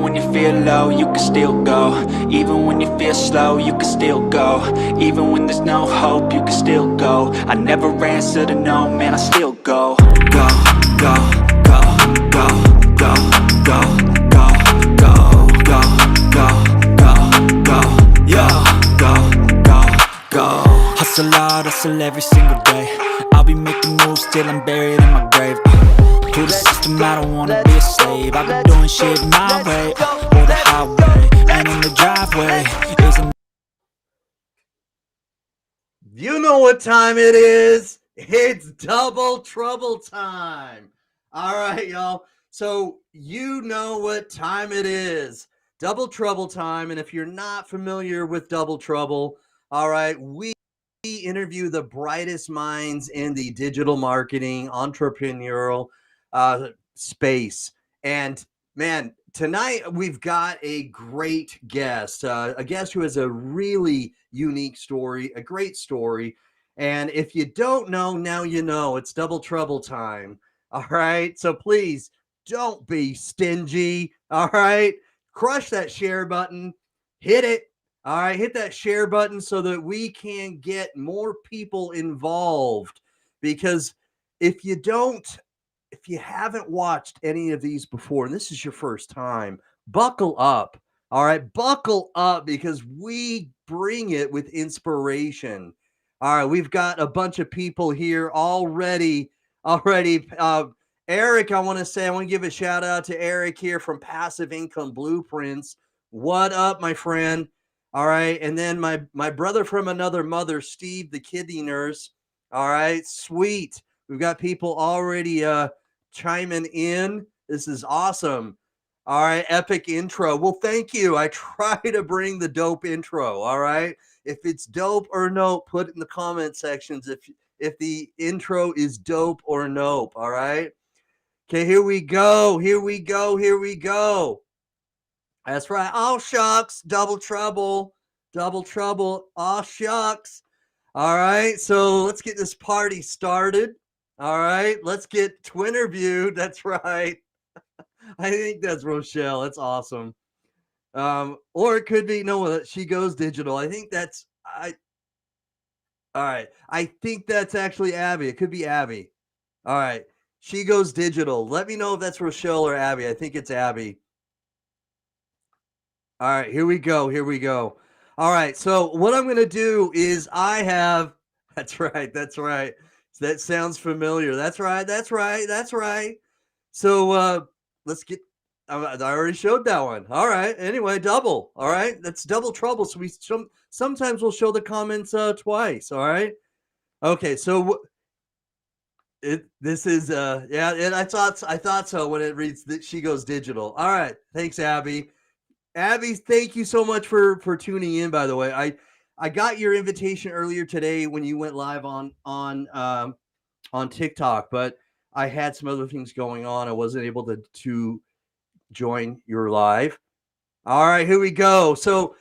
when you feel low, you can still go. Even when you feel slow, you can still go. Even when there's no hope, you can still go. I never answer to no, man, I still go. Go, go, go, go, go, go, go, go, go, go, go, go, yo, go, go, go. Hustle hard, hustle every single day. I'll be making moves till I'm buried in my grave. To the system, I don't wanna be a slave. I've been doing shit my way, or the highway, and in the driveway is a... You know what time it is. It's double trouble time. All right, y'all. So you know what time it is. Double trouble time. And if you're not familiar with double trouble, all right, we interview the brightest minds in the digital marketing entrepreneurial space. And man, tonight we've got a great guest, a guest who has a really unique story, a great story. And if you don't know, now you know. It's double trouble time. All right. So please don't be stingy. All right. Crush that share button. Hit it. All right. Hit that share button so that we can get more people involved. Because if you haven't watched any of these before, and this is your first time, buckle up. All right, buckle up because we bring it with inspiration. All right, we've got a bunch of people here already. Eric, I want to give a shout out to Eric here from Passive Income Blueprints. What up, my friend? All right, and then my brother from another mother, Steve, the kidney nurse. All right, sweet. We've got people already chiming in. This is awesome. All right, epic intro. Well, thank you. I try to bring the dope intro. All right. If it's dope or nope, put it in the comment sections if the intro is dope or nope. All right. Okay, here we go. Here we go. Here we go. That's right. Oh, shucks. Double trouble. Double trouble. Oh, shucks. All right. So let's get this party started. All right. Let's get twinterviewed. That's right. I think that's Rochelle. That's awesome. Or it could be she goes digital. I think that's all right. I think that's actually Abby. It could be Abby. All right. She goes digital. Let me know if that's Rochelle or Abby. I think it's Abby. All right, here we go. Here we go. All right. So what I'm going to do is that's right. That's right. That sounds familiar. That's right. That's right. That's right. So let's get, I already showed that one. All right. Anyway, double. All right. That's double trouble. So sometimes we'll show the comments twice. All right. Okay. So this is yeah, and I thought so when it reads that she goes digital. All right. Thanks, Abby. Abby, thank you so much for tuning in, by the way. I got your invitation earlier today when you went live on TikTok, but I had some other things going on. I wasn't able to join your live. All right, here we go. So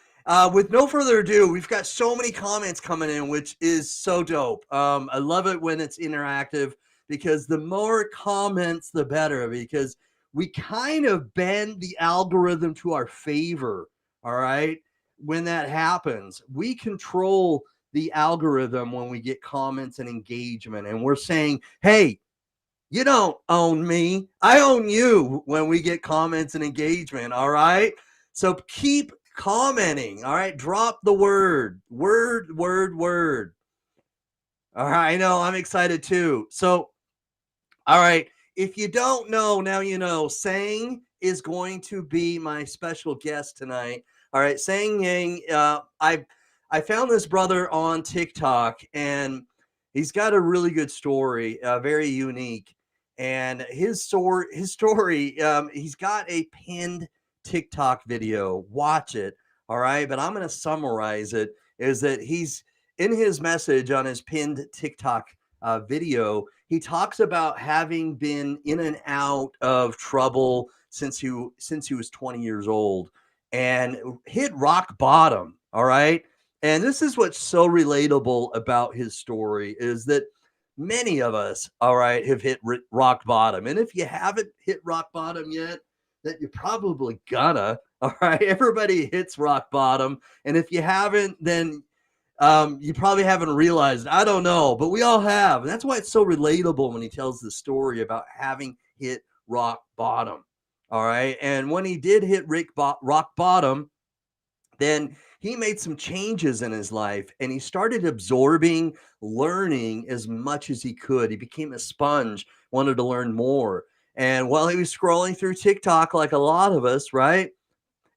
with no further ado, we've got so many comments coming in, which is so dope. I love it when it's interactive because the more comments, the better, because we kind of bend the algorithm to our favor. All right. When that happens, we control the algorithm when we get comments and engagement. And we're saying, hey, you don't own me. I own you when we get comments and engagement. All right. So keep commenting. All right. Drop the word. Word. All right. I know. I'm excited too. So, all right. If you don't know, now you know. Sang is going to be my special guest tonight. All right. Sang Yang. I found this brother on TikTok, and he's got a really good story, very unique. And his story, he's got a pinned TikTok video. Watch it. All right. But I'm going to summarize it. Is that he's in his message on his pinned TikTok video, he talks about having been in and out of trouble since he was 20 years old and hit rock bottom. All right. And this is what's so relatable about his story is that many of us, all right, have hit rock bottom. And if you haven't hit rock bottom yet, that you're probably gonna. All right, everybody hits rock bottom, and if you haven't, then you probably haven't realized. I don't know, but we all have. And that's why it's so relatable when he tells the story about having hit rock bottom. All right, and when he did hit rock bottom, then he made some changes in his life and he started absorbing, learning as much as he could. He became a sponge, wanted to learn more. And while he was scrolling through TikTok, like a lot of us, right,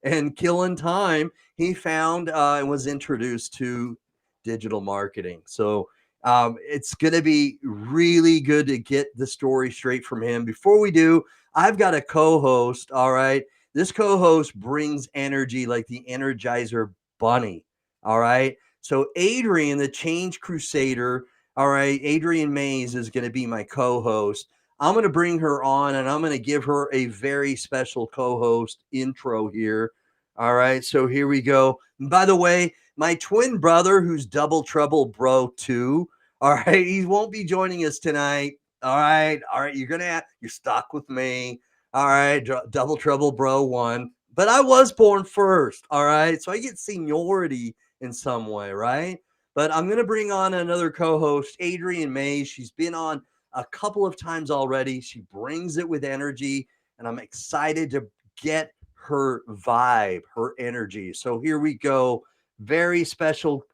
and killing time, he found and was introduced to digital marketing. So it's going to be really good to get the story straight from him. Before we do, I've got a co-host. All right. This co-host brings energy like the Energizer Bunny. All right. So Adrian, the Change Crusader. All right. Adrian Mays is going to be my co-host. I'm going to bring her on and I'm going to give her a very special co-host intro here. All right. So here we go. And by the way, my twin brother, who's Double Trouble Bro 2. All right. He won't be joining us tonight. All right. All right. You're stuck with me. All right. Double Trouble Bro 1. But I was born first. All right. So I get seniority in some way. Right. But I'm going to bring on another co-host, Adrian Mays. She's been on a couple of times already. She brings it with energy, and I'm excited to get her vibe, her energy. So here we go. Very special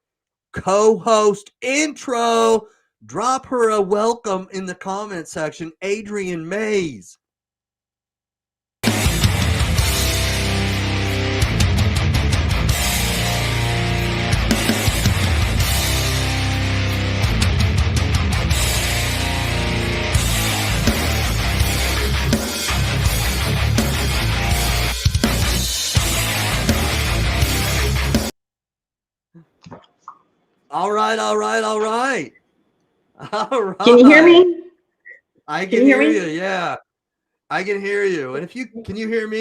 co-host intro. Drop her a welcome in the comment section, Adrian Mays. All right. All right. Can you hear me? I can hear you. Yeah, I can hear you. And can you hear me?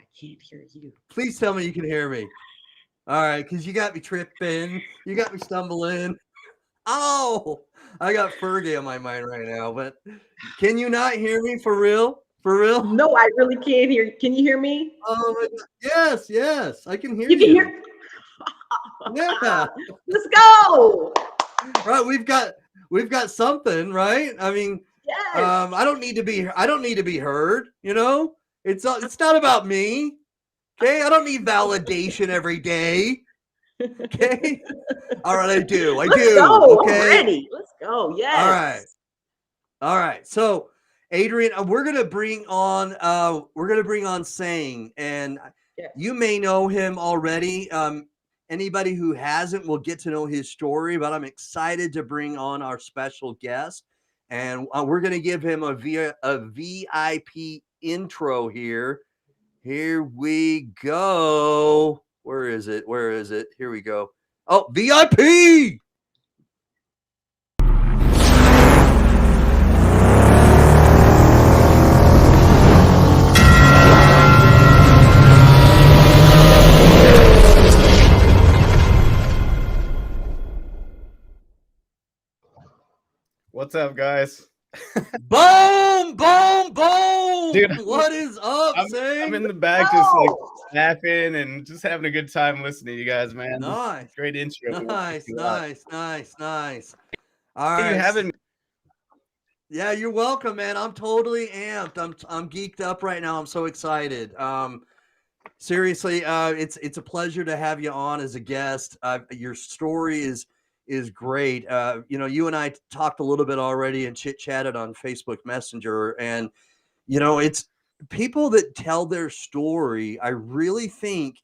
I can't hear you. Please tell me you can hear me. All right, because you got me tripping. You got me stumbling. Oh, I got Fergie on my mind right now. But can you not hear me for real? For real? No, I really can't hear you. Can you hear me? Oh my God. Yes, I can hear You you. can hear. Yeah. Let's go. Right, we've got something, right? I mean, Yes. I don't need to be heard, you know? It's not about me. Okay? I don't need validation every day. Okay? All right, I do. Let's go. Okay? I'm ready. Let's go. Yes. All right. So, Adrian, we're gonna bring on Sang, and Yes. you may know him already. Anybody who hasn't will get to know his story, but I'm excited to bring on our special guest, and we're gonna give him a VIP intro here. Here we go. Where is it? Here we go. Oh, VIP. What's up, guys? Boom, boom, boom. Dude, what is up, I'm in the back just like laughing and just having a good time listening to you guys, man. Nice. Great intro. Nice. All Hey, right. you having me? Yeah, you're welcome, man. I'm totally amped. I'm geeked up right now. I'm so excited. Seriously, it's a pleasure to have you on as a guest. Your story is great. You and I talked a little bit already and chit-chatted on Facebook Messenger, and it's people that tell their story, I really think,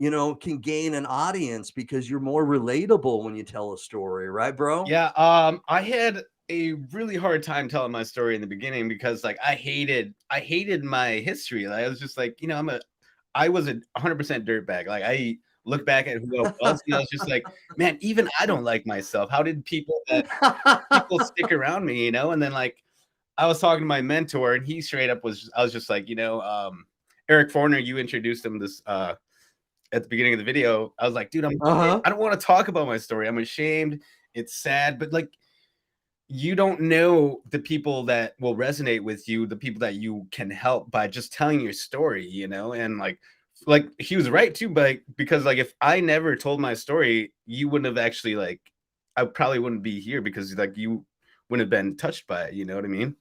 can gain an audience because you're more relatable when you tell a story, right, bro? Yeah, I had a really hard time telling my story in the beginning because like I hated my history. Like, I was just like, I was a 100% dirtbag. Like I look back at who I was and I was just like, man, even I don't like myself. How did people stick around me, And then like I was talking to my mentor and he straight up I was just like, Eric Forner, you introduced him this at the beginning of the video. I was like, dude, I don't want to talk about my story. I'm ashamed. It's sad, but like you don't know the people that will resonate with you, the people that you can help by just telling your story, you know. And like he was right too, but because like if I never told my story, you wouldn't have actually like, I probably wouldn't be here because like you wouldn't have been touched by it, you know what I mean?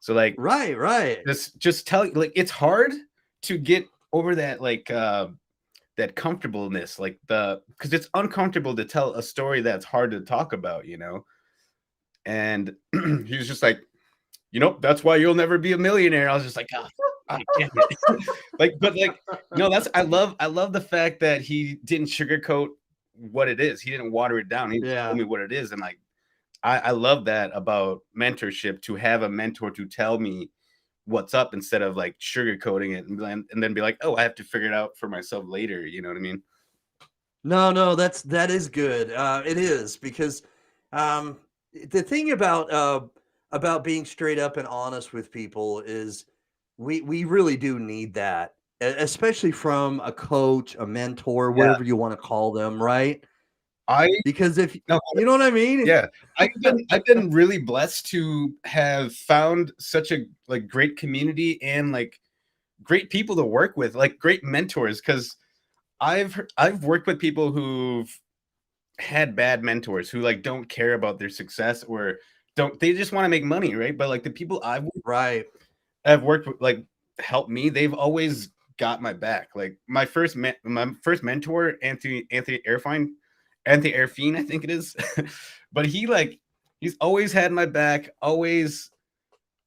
So like Right. just tell, like it's hard to get over that like that comfortableness, like because it's uncomfortable to tell a story that's hard to talk about, you know. And he was just like, you know, that's why you'll never be a millionaire. I was just like, oh, damn it. Like, but like, no, that's I love the fact that he didn't sugarcoat what it is. He didn't water it down. He just told me what it is. And like I love that about mentorship, to have a mentor to tell me what's up instead of like sugarcoating it and then be like, oh, I have to figure it out for myself later. You know what I mean? No, that is good. It is, because the thing about being straight up and honest with people is we really do need that, especially from a coach, a mentor, Yeah. whatever you want to call them, right? I Because if no, you know what I mean? yeah, I've been really blessed to have found such a like great community and like great people to work with, like great mentors. Because I've worked with people who've had bad mentors who like don't care about their success, or don't, they just want to make money, right? But like the people Right. I've worked with, like helped me, they've always got my back. Like my first mentor, Anthony Airfine, I think it is. But he's always had my back, always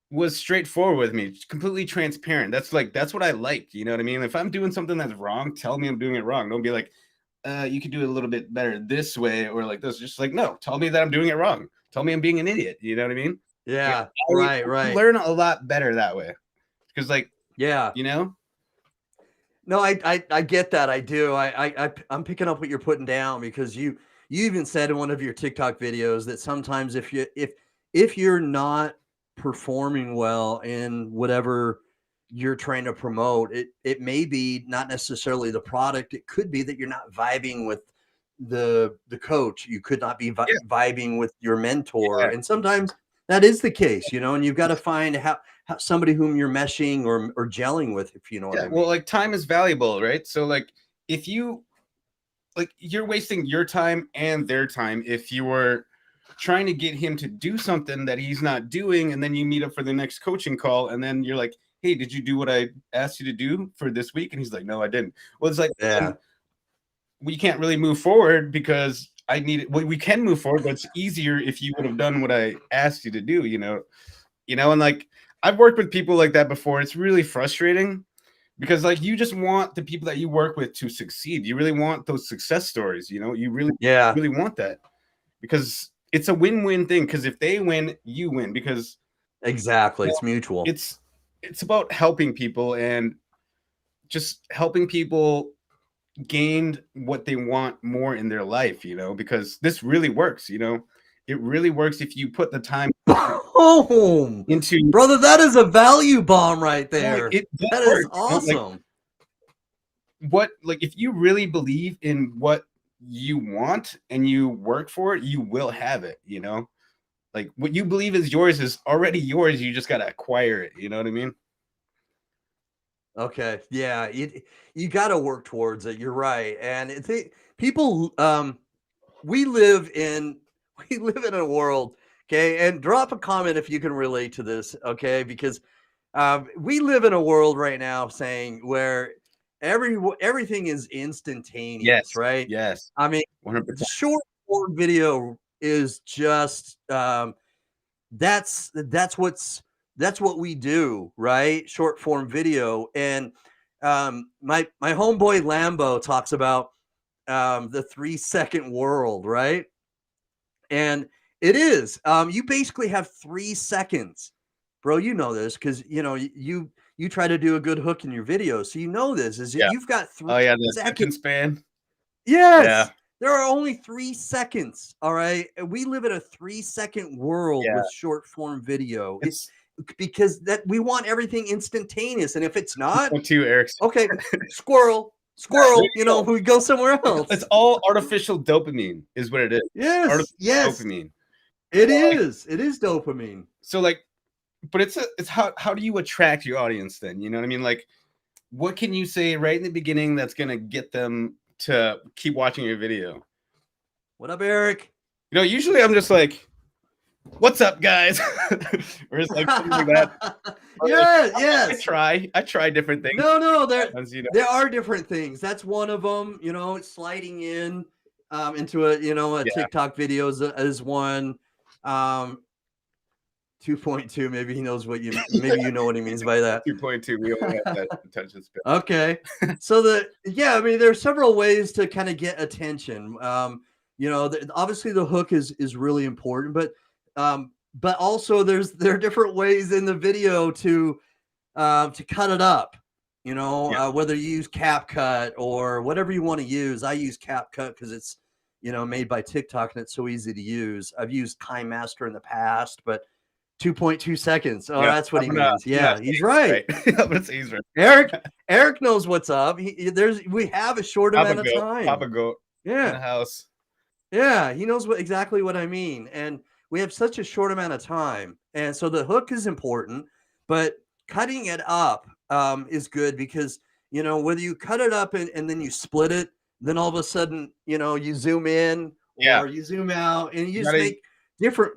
was straightforward with me, completely transparent. That's what I like. You know what I mean? If I'm doing something that's wrong, tell me I'm doing it wrong. Don't be like, you could do it a little bit better this way or like this. Just like, no, tell me that I'm doing it wrong. Tell me I'm being an idiot. You know what I mean? Yeah. I Right. learn a lot better that way. Because like, Yeah. you know? No, I get that. I do. I'm picking up what you're putting down, because you even said in one of your TikTok videos that sometimes if you're not performing well in whatever you're trying to promote, it may be not necessarily the product. It could be that you're not vibing with the coach. You could not be vibing with your mentor, and sometimes that is the case, and you've got to find how somebody whom you're meshing or gelling with, if you know what I mean. Well, like time is valuable, right? So like if you like, you're wasting your time and their time if you were trying to get him to do something that he's not doing, and then you meet up for the next coaching call, and then you're like, hey, did you do what I asked you to do for this week? And he's like, no, I didn't. Well, it's like, we can't really move forward because we can move forward, but it's easier if you would have done what I asked you to do, and like I've worked with people like that before. It's really frustrating because like you just want the people that you work with to succeed. You really want those success stories, you really want that, because it's a win-win thing. Because if they win, you win, because exactly, it's mutual. It's about helping people and just helping people gain what they want more in their life, because this really works. It really works if you put the time into, brother. That is a value bomb right there. That is awesome. If you really believe in what you want and you work for it, you will have it. Like what you believe is yours is already yours. You just got to acquire it. You know what I mean? Okay. Yeah. You got to work towards it. You're right. And people, we live in a world. Okay. And drop a comment if you can relate to this. Okay. Because we live in a world right now saying where everything is instantaneous, right? Yes. I mean, 100%. Short form video is just that's what we do, right? Short form video. And my homeboy Lambo talks about the 3-second world, right? And it is you basically have 3 seconds, bro. You know this because you try to do a good hook in your video, so this is you've got 3 seconds span. Yes. There are only 3 seconds. All right. We live in a 3-second world with short form video. It's because that we want everything instantaneous. And if it's not, okay, squirrel, we go somewhere else. It's all artificial dopamine is what it is. Yes. Artificial dopamine. It is dopamine. So like, but it's how do you attract your audience then? You know what I mean? Like, what can you say right in the beginning that's gonna get them to keep watching your video? What up, Eric? You know, usually I'm just like, "What's up, guys?" Or it's like something like that. Yes. I try different things. No, You know? there are different things. That's one of them. You know, sliding in into a TikTok video is one. 2.2. Maybe he knows what you. Maybe you know what he means by that. 2.2. We only have that attention span. Okay. So I mean, there are several ways to kind of get attention. Obviously the hook is really important, but also there are different ways in the video to cut it up. Whether you use CapCut or whatever you want to use. I use CapCut because it's made by TikTok and it's so easy to use. I've used KineMaster in the past, but 2.2 seconds. Oh, that's what he means. Yeah, he's right. I'm gonna say he's right. Eric knows what's up. We have a short amount of time. Papa goat. Yeah. In the house. Yeah, he knows exactly what I mean. And we have such a short amount of time. And so the hook is important, but cutting it up is good because, whether you cut it up and then you split it, then all of a sudden, you zoom in or you zoom out and you just make different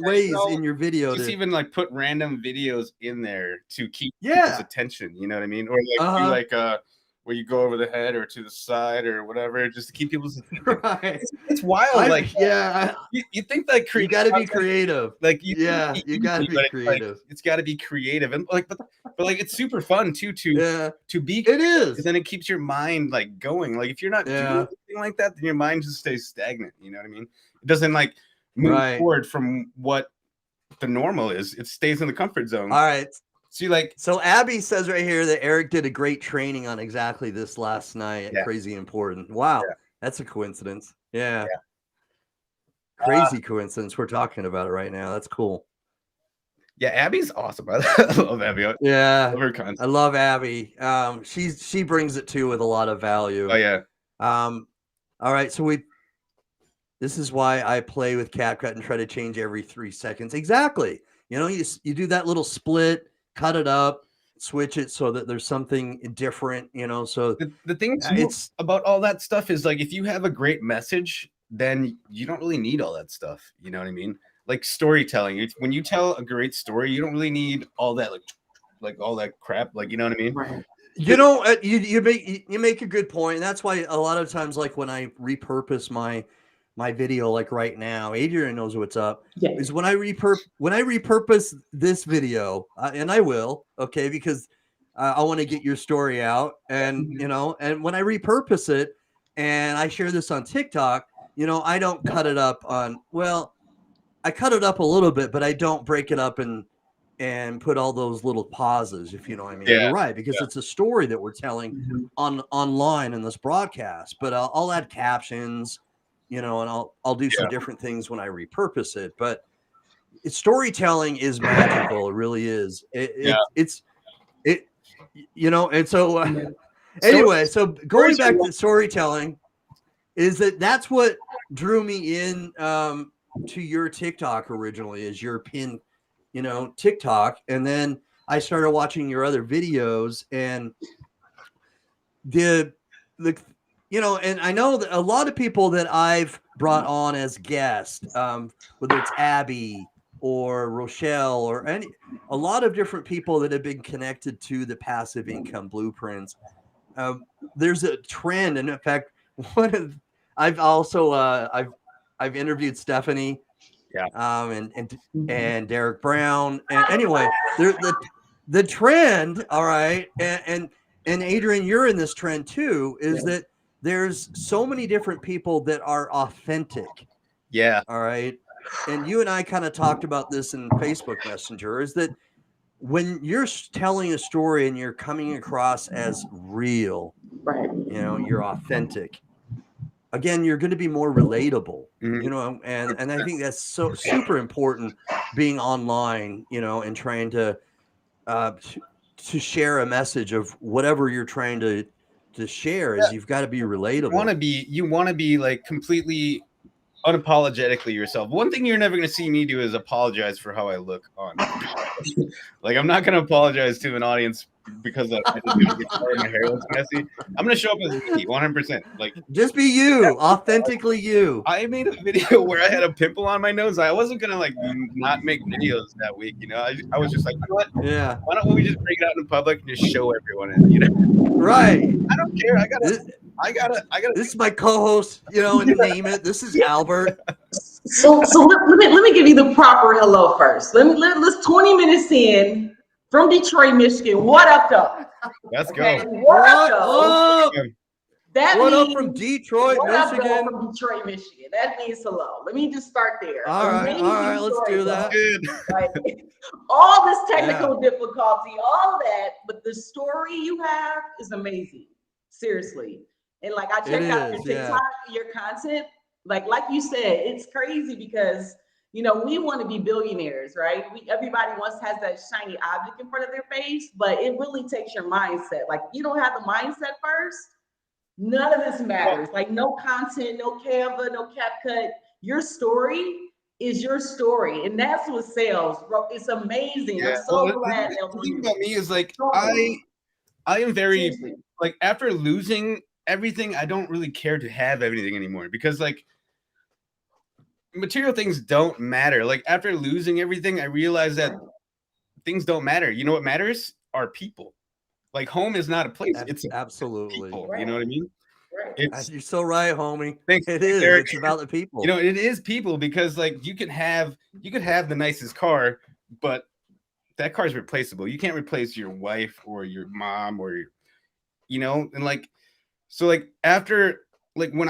ways in your video. Just even like put random videos in there to keep people's attention. You know what I mean? Or like do like where you go over the head or to the side or whatever, just to keep people's attention. Right. It's wild. You think like you got to be creative. Like you got to be creative. It's got to be creative and like, but it's super fun too to be. It is. And then it keeps your mind like going. Like if you're not doing anything like that, then your mind just stays stagnant. You know what I mean? It doesn't like move forward from what the normal is. It stays in the comfort zone. All right. So Abby says right here that Eric did a great training on exactly this last night. Crazy important. Wow. That's a coincidence. Yeah. Crazy coincidence. We're talking about it right now. That's cool. Yeah, Abby's awesome. I love Abby. Yeah. I love her content. I love Abby. She brings it too with a lot of value. Oh yeah. All right. So this is why I play with CapCut and try to change every 3 seconds. Exactly. You do that little split, cut it up, switch it so that there's something different, so the thing about all that stuff is like, if you have a great message, then you don't really need all that stuff. You know what I mean? Like storytelling. When you tell a great story, you don't really need all that, like all that crap. Like, you know what I mean? Right. You make a good point. And that's why a lot of times, like when I repurpose my video, like right now, Adrian knows what's up. Is when I repurpose this video, and I will, okay, because I want to get your story out, and and when I repurpose it and I share this on TikTok, I don't cut it up on. Well, I cut it up a little bit, but I don't break it up and put all those little pauses, if you know what I mean. You're right, because it's a story that we're telling online in this broadcast. But I'll add captions. And I'll do some different things when I repurpose it, but storytelling is magical. It really is. And so anyway, so going back to storytelling is that's what drew me in to your TikTok originally, is your pin, TikTok. And then I started watching your other videos and and I know that a lot of people that I've brought on as guests, whether it's Abby or Rochelle or a lot of different people that have been connected to the passive income blueprints. There's a trend, and in fact, I've also I've interviewed Stephanie, and Derek Brown, and anyway, the trend, all right, and Adrian, you're in this trend too, is that there's so many different people that are authentic. Yeah. All right. And you and I kind of talked about this in Facebook Messenger, is that when you're telling a story and you're coming across as real, right, you're authentic. Again, you're going to be more relatable, and I think that's so super important, being online, and trying to share a message of whatever you're trying to share. Is you've got to be relatable. You want to be like completely unapologetically yourself. One thing you're never going to see me do is apologize for how I look on. Like, I'm not going to apologize to an audience because I didn't get started, my hair looks messy. I'm going to show up as me 100%. Like, just be you, authentically you. I made a video where I had a pimple on my nose. I wasn't going to like not make videos that week. You know, I was just like, you know what? Yeah. Why don't we just bring it out in public and just show everyone it? You know, Right. I don't care. I gotta. This is my co-host, you know, and name it. This is Albert. So let me give you the proper hello first. Let's 20 minutes in from Detroit, Michigan. What up, though? Let's Okay, go. what up, though? up? That What up means from Detroit, what up, Michigan? though, from Detroit, Michigan. That means hello. Let me just start there. All right, let's do that. Right? All this technical difficulty, all that, but the story you have is amazing. Seriously. And like I checked out your TikTok, your content. Like you said, it's crazy because you know we want to be billionaires, right? Everybody has that shiny object in front of their face, but it really takes your mindset. Like you don't have the mindset first, none of this matters. Like no content, no Canva, no CapCut. Your story is your story, and that's what sells, bro. It's amazing. Yeah. I'm so glad. The thing about me is like I am very Seriously. like after losing everything, I don't really care to have everything anymore because like material things don't matter. Like after losing everything, I realized that things don't matter. You know what matters are people. Like home is not a place; it's absolutely. people. You know what I mean? Right. You're so right, homie. Thanks, it is. Eric. It's about the people. You know, it is people because like you could have the nicest car, but that car is replaceable. You can't replace your wife or your mom or your, you know, and like so like after like when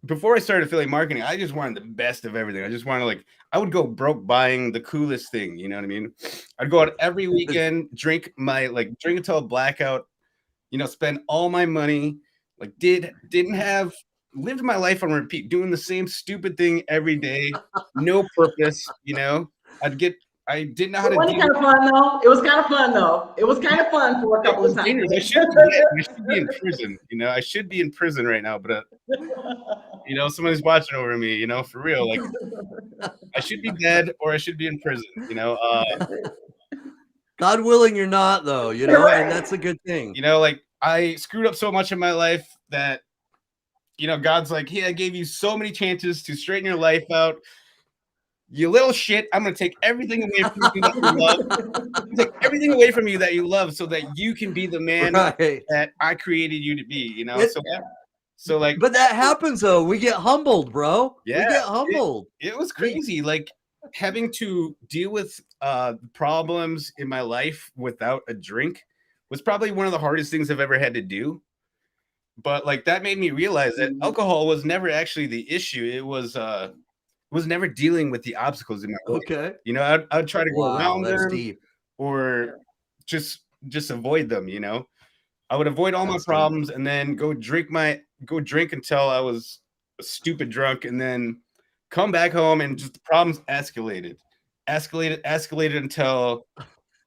before I started affiliate marketing, I just wanted the best of everything. I just wanted like I would go broke buying the coolest thing, you know what I mean? I'd go out every weekend, drink until blackout, you know, spend all my money, like lived my life on repeat, doing the same stupid thing every day, no purpose, you know. I didn't know how to do Kind of fun though. It was kind of fun though. It was kind of fun for a couple of times. I should be in prison. You know, I should be in prison right now, but you know, someone's watching over me. You know, for real. Like, I should be dead or I should be in prison. You know, God willing, you're not though. You know, and that's a good thing. You know, like I screwed up so much in my life that, you know, God's like, hey, I gave you so many chances to straighten your life out. You little shit, I'm going to take everything away from you that you love. Take everything away from you that you love so that you can be the man that I created you to be, you know? So like. But that happens, though. We get humbled, bro. Yeah. We get humbled. It was crazy. Like having to deal with problems in my life without a drink was probably one of the hardest things I've ever had to do. But like that made me realize that alcohol was never actually the issue. It was never dealing with the obstacles in my life. Okay. You know, I'd try to go around them deep. or just avoid them, you know. I would avoid all my problems and then go drink until I was stupid drunk and then come back home and just the problems escalated until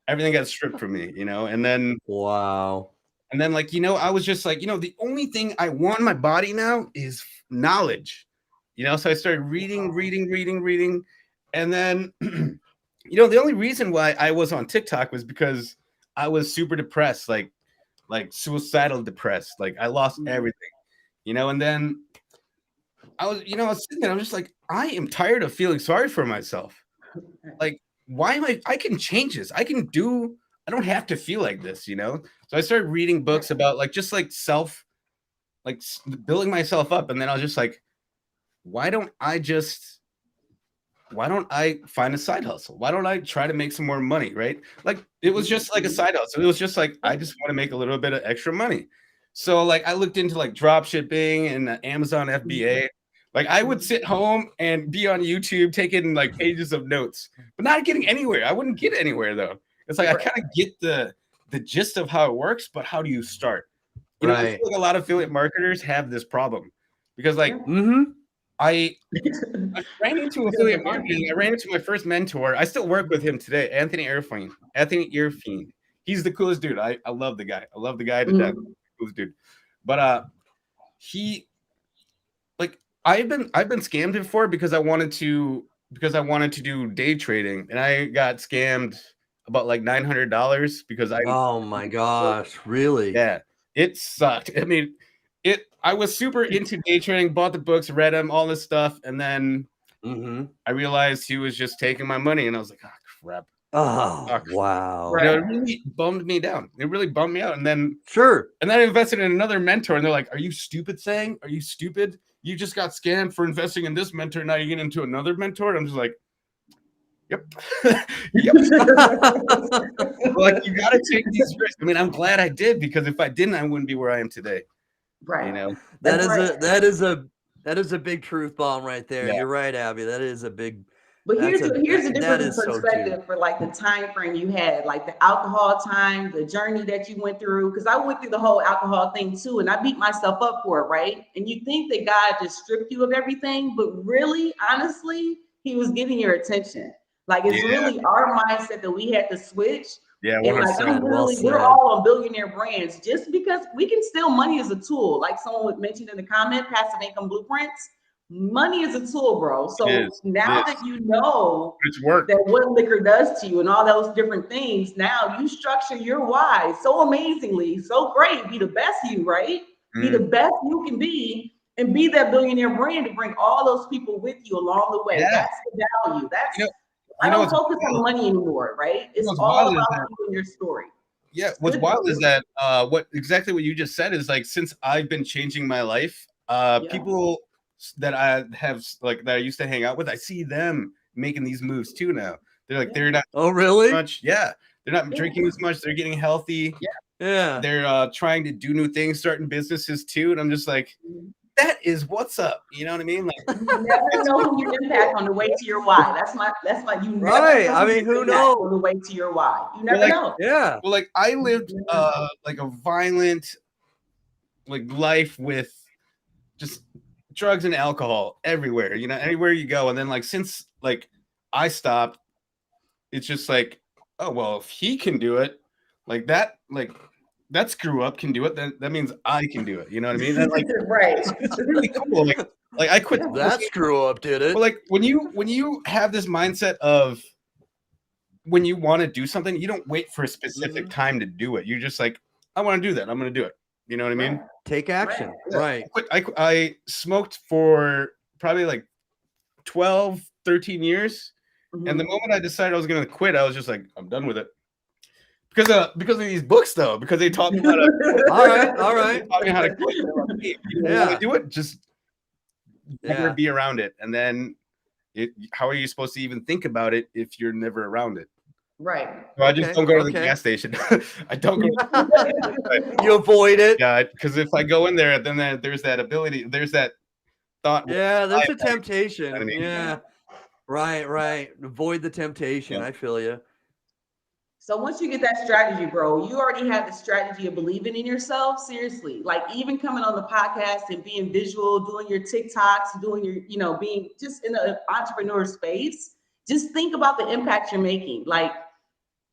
everything got stripped from me, you know. And then and then like, you know, I was just like, you know, the only thing I want in my body now is knowledge. You know, so I started reading. And then, you know, the only reason why I was on TikTok was because I was super depressed, like suicidal depressed. Like I lost everything, you know, and then I was sitting there, I'm just like, I am tired of feeling sorry for myself. Like, why am I can change this. I don't have to feel like this, you know? So I started reading books about building myself up. And then I was just like, why don't I find a side hustle? Why don't I try to make some more money? Right? Like it was just like a side hustle. It was just like, I just want to make a little bit of extra money. So like I looked into like drop shipping and Amazon FBA. Like I would sit home and be on YouTube taking like pages of notes, but not getting anywhere. I wouldn't get anywhere though. It's like I kind of get the gist of how it works, but how do you start? You know, I feel like a lot of affiliate marketers have this problem because like I ran into affiliate marketing. I ran into my first mentor. I still work with him today, Anthony Irfine. He's the coolest dude. I love the guy. I love the guy to death. Coolest dude. But he like I've been scammed before because I wanted to do day trading, and I got scammed about like $900 because Oh my gosh, really? yeah, it sucked. I mean, I was super into day trading, bought the books, read them, all this stuff, and then I realized he was just taking my money, and I was like, oh crap. Oh, wow. You know, it really bummed me down. It really bummed me out. And then I invested in another mentor, and they're like, "Are you stupid, Sang? Are you stupid? You just got scammed for investing in this mentor. Now you get into another mentor." And I'm just like, "Yep, yep." Like, you got to take these risks. I mean, I'm glad I did, because if I didn't, I wouldn't be where I am today. Right. You know, that is a big truth bomb right there. Yeah. You're right, Abby. That is a big. But here's a different so perspective for like the time frame you had, like the alcohol time, the journey that you went through. Because I went through the whole alcohol thing too, and I beat myself up for it, right? And you think that God just stripped you of everything, but really, honestly, He was getting your attention. Like it's really our mindset that we had to switch. Yeah, 100%. And like we're all on billionaire brands just because we can steal money as a tool. Like someone mentioned in the comment, passive income blueprints. Money is a tool, bro. So now that you know that what liquor does to you and all those different things, now you structure your why so amazingly, so great. Be the best you, right? Be the best you can be, and be that billionaire brand to bring all those people with you along the way. That's the value. That's I don't focus on money anymore, right? It's all about you and your story. Yeah, what's wild is that what you just said is like, since I've been changing my life, people that I used to hang out with, I see them making these moves too now. They're like, they're not much. Yeah, they're not drinking as much. They're getting healthy. Yeah. They're trying to do new things, starting businesses too. And I'm just like, that is what's up. You know what I mean? Like, you never know who you impact on the way to your why. That's my you never know I mean, who knows on the way to your why. You never know. Yeah. Well, like I lived like a violent life with just drugs and alcohol everywhere, you know, anywhere you go. And then like since like I stopped, it's just like, oh well, if he can do it, like that screw up can do it, then that means I can do it. You know what I mean? And like it's really cool. Like I quit that screw up, did it? Well, like when you have this mindset of when you want to do something, you don't wait for a specific time to do it. You're just like, I want to do that. I'm going to do it. You know what I mean? Take action. Right. I smoked for probably like 12, 13 years. And the moment I decided I was going to quit, I was just like, I'm done with it. Because of these books, though, because they taught me how to. all right. Taught me how to quit. If you want to do it, just never be around it. And then how are you supposed to even think about it if you're never around it? Right. So I just don't go to the gas station. I don't go. You avoid it. Yeah, because if I go in there, then there's that ability. There's that thought. Yeah, there's a temptation. You know what I mean? Yeah. Right. Avoid the temptation. Yeah. I feel you. So once you get that strategy, bro, you already have the strategy of believing in yourself. Seriously, like even coming on the podcast and being visual, doing your TikToks, doing your, being just in an entrepreneur space. Just think about the impact you're making. Like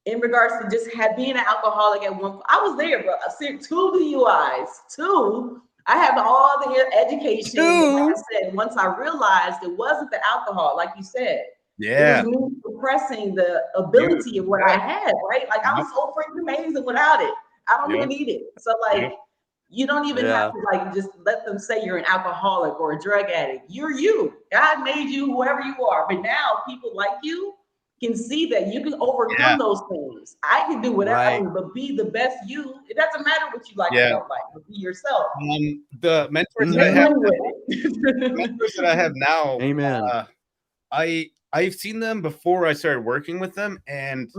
in regards to just being an alcoholic at one point. I was there, bro. I said 2 DUIs, 2. I have all the education. Like I said, once I realized it wasn't the alcohol, like you said. Yeah. It was me suppressing the ability of what I had, right? Like I was so freaking amazing without it. I don't even need it. So like you don't even have to like just let them say you're an alcoholic or a drug addict. You're you. God made you whoever you are. But now people like you can see that you can overcome those things. I can do whatever I want, but be the best you. It doesn't matter what you like or don't like, but be yourself. The mentors that I have now, amen. I've seen them before I started working with them, and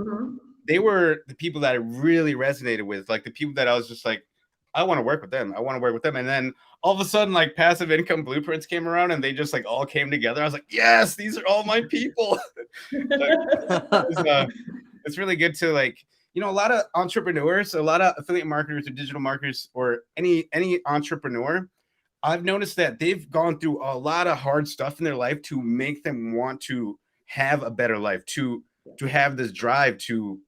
they were the people that I really resonated with, like the people that I was just like, I want to work with them. And then all of a sudden, like passive income blueprints came around, and they just like all came together. I was like, yes, these are all my people. It's really good to like, a lot of entrepreneurs, a lot of affiliate marketers or digital marketers, or any entrepreneur. I've noticed that they've gone through a lot of hard stuff in their life to make them want to have a better life, to have this drive to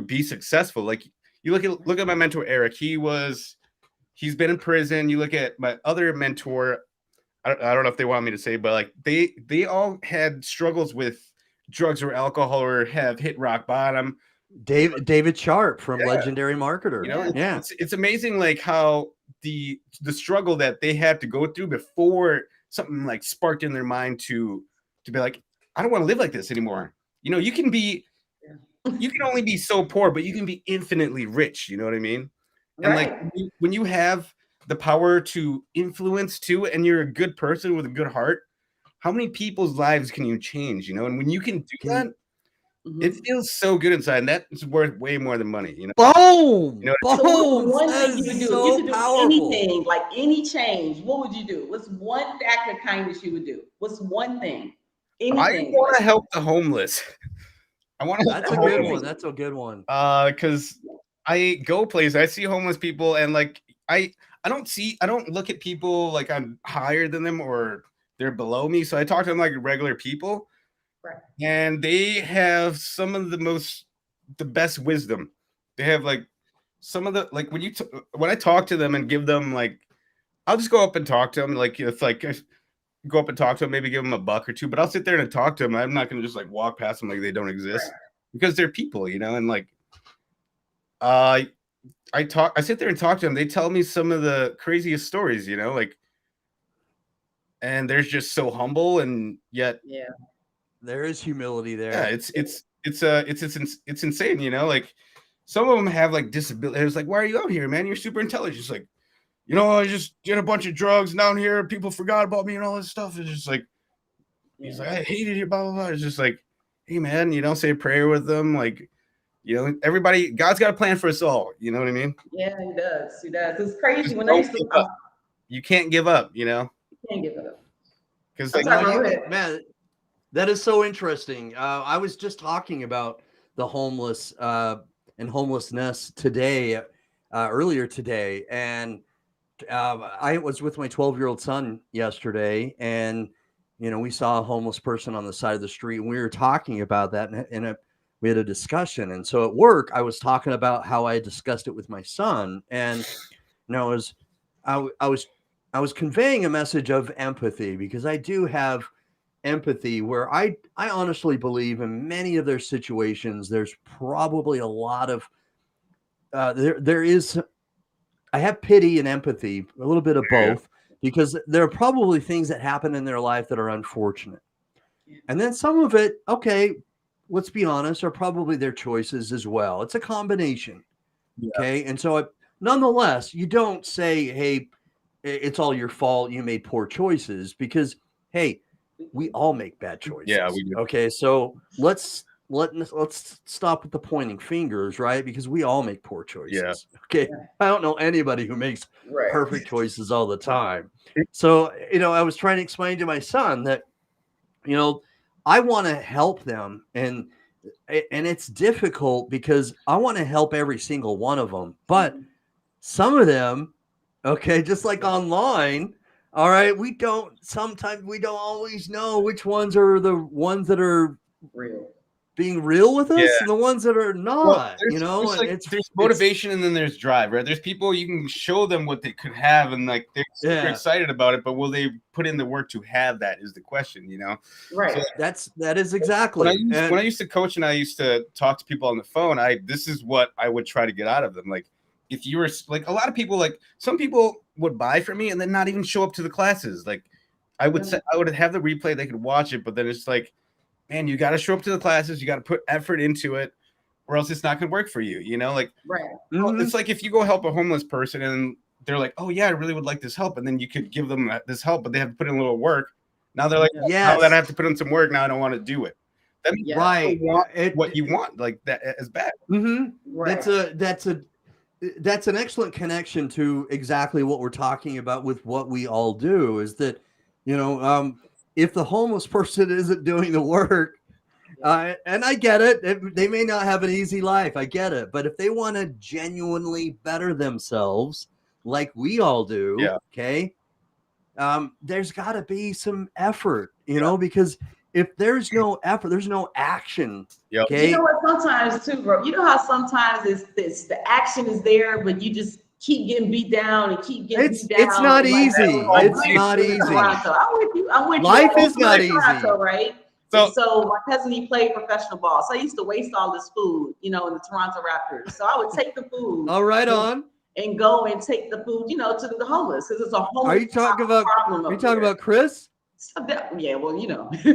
be successful. Like you look at my mentor, Eric, he's been in prison. You look at my other mentor, I don't know if they want me to say, but like they all had struggles with drugs or alcohol or have hit rock bottom. David Sharp from Yeah. Legendary Marketer. You know, Yeah. it's amazing like how the struggle that they had to go through before something like sparked in their mind to be like, I don't want to live like this anymore. You know, you can only be so poor, but you can be infinitely rich. You know what I mean? And like when you have the power to influence too, and you're a good person with a good heart, how many people's lives can you change? You know, and when you can do that, it feels so good inside, and that's worth way more than money. You know, boom, you know boom. So one That thing you would is do, so you could do powerful. anything, like any change. What would you do? What's one act of kindness you would do? What's one thing? Anything. I want to help the homeless. I want to. That's a good one. That's a good one. Because I go places, I see homeless people, and like I don't look at people like I'm higher than them or they're below me. So I talk to them like regular people, Right. and they have some of the best wisdom. They have like some of the like when I talk to them and give them like, I'll just go up and talk to them like if like. Go up and talk to them, maybe give them $1 or $2, but I'll sit there and talk to them. I'm not going to just like walk past them like they don't exist because they're people, you know. And like, I sit there and talk to them. They tell me some of the craziest stories, you know, like, and they're just so humble and yet, there is humility there. Yeah, it's insane, you know. Like, some of them have like disabilities. It's like, why are you out here, man? You're super intelligent. It's like, you know, I just did a bunch of drugs down here. People forgot about me and all this stuff. It's just like, he's like, I hated you, blah, blah, blah. It's just like, hey, man, you know, say a prayer with them. Like, you know, everybody, God's got a plan for us all. You know what I mean? Yeah, he does. He does. It's crazy Just when I used to. You can't give up, you know? You can't give up. Because, like, man, that is so interesting. I was just talking about the homeless and homelessness today, earlier today. And I was with my 12-year-old son yesterday, and you know, we saw a homeless person on the side of the street, and we were talking about that, and we had a discussion. And so at work, I was talking about how I discussed it with my son, and you know, I was conveying a message of empathy, because I do have empathy where I honestly believe in many of their situations, there's probably a lot of there is. I have pity and empathy, a little bit of both, because there are probably things that happen in their life that are unfortunate. And then some of it, okay, let's be honest, are probably their choices as well. It's a combination. Okay. And so nonetheless, you don't say, hey, it's all your fault, you made poor choices, because, hey, we all make bad choices. Yeah, we do. Okay. So let's stop with the pointing fingers, right? Because we all make poor choices. Yeah. Okay. I don't know anybody who makes perfect choices all the time. So, you know, I was trying to explain to my son that, you know, I want to help them, and it's difficult because I want to help every single one of them. But some of them, okay, just like online, all right, sometimes we don't always know which ones are the ones that are being real with us and the ones that are not. Well, you know, there's motivation and then there's drive, right? There's people you can show them what they could have and like they're super excited about it, but will they put in the work to have that is the question, you know? Right. So that is exactly when I used to coach and I used to talk to people on the phone, this is what I would try to get out of them. Like, if you were like, a lot of people, like some people would buy from me and then not even show up to the classes. Like I would have the replay, they could watch it, but then it's like, man, you got to show up to the classes. You got to put effort into it, or else it's not going to work for you. You know, like, It's like if you go help a homeless person and they're like, oh yeah, I really would like this help. And then you could give them this help, but they have to put in a little work. Now they're like, now that I have to put in some work, now I don't want to do it. That means what you want, like that is bad. Right. That's an excellent connection to exactly what we're talking about with what we all do, is that, you know, if the homeless person isn't doing the work, and I get it, they may not have an easy life. I get it. But if they want to genuinely better themselves like we all do, okay, there's got to be some effort, you know, because if there's no effort, there's no action. Okay. You know what? Sometimes too, bro. You know how sometimes it's the action is there, but you just keep getting beat down and keep getting beat down. It's not like, easy. It's not easy. Toronto. I'm with you. I'm with you. Life is not easy. Toronto, right? So my cousin, he played professional ball. So I used to waste all this food, in the Toronto Raptors. So I would take the food. Oh, right on. And go and take the food, to the homeless, because it's a homeless Are you talking about? problem. Are you talking about Chris? Yeah, well, but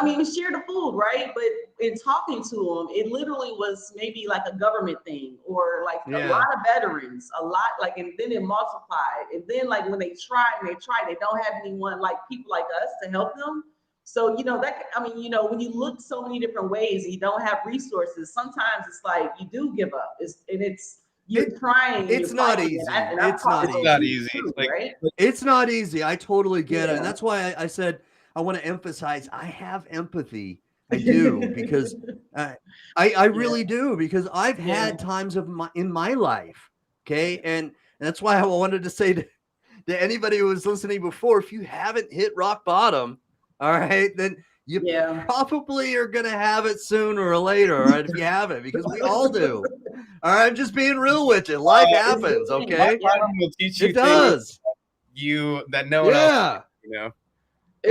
I mean, we share the food, right? But in talking to them, it literally was maybe like a government thing, or like a lot of veterans, and then it multiplied. And then like when they try, they don't have anyone like people like us to help them. So, when you look so many different ways and you don't have resources, sometimes it's like you do give up. You're trying. It's not easy. It's not easy. Right? It's not easy. I totally get it. And that's why I said I want to emphasize I have empathy. I do, because I really do, because I've had times in my life. Okay. And that's why I wanted to say to anybody who was listening before, if you haven't hit rock bottom, all right, then you probably are going to have it sooner or later, all right, if you haven't, because we all do. All right, I'm just being real with you. Life happens, okay? Will teach you it does. That no one else,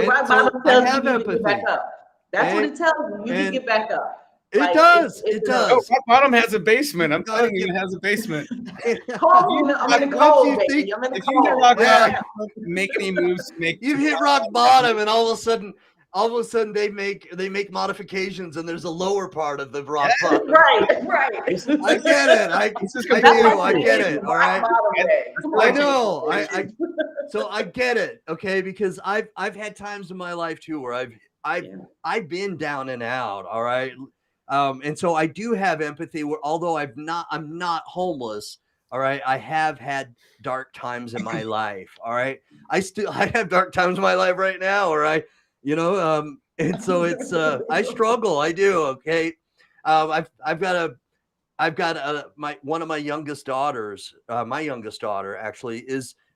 Rock bottom tells you to get back up. That's what it tells you. You can get back up. It does. It does. Oh, rock bottom has a basement. I'm telling you, it has a basement. I'm in the cold, baby. I'm in the cold. If you hit rock bottom, make any moves. You hit rock bottom, and all of a sudden they make modifications, and there's a lower part of the rock bottom. Right. I get it. I get it. All right. I know. So I get it. Okay, because I've had times in my life too where I've been down and out. All right. And so I do have empathy, where although I'm not homeless. All right. I have had dark times in my life. All right. I have dark times in my life right now. All right. And so it's I struggle. I do. Okay. I've got one of my youngest daughters. My youngest daughter actually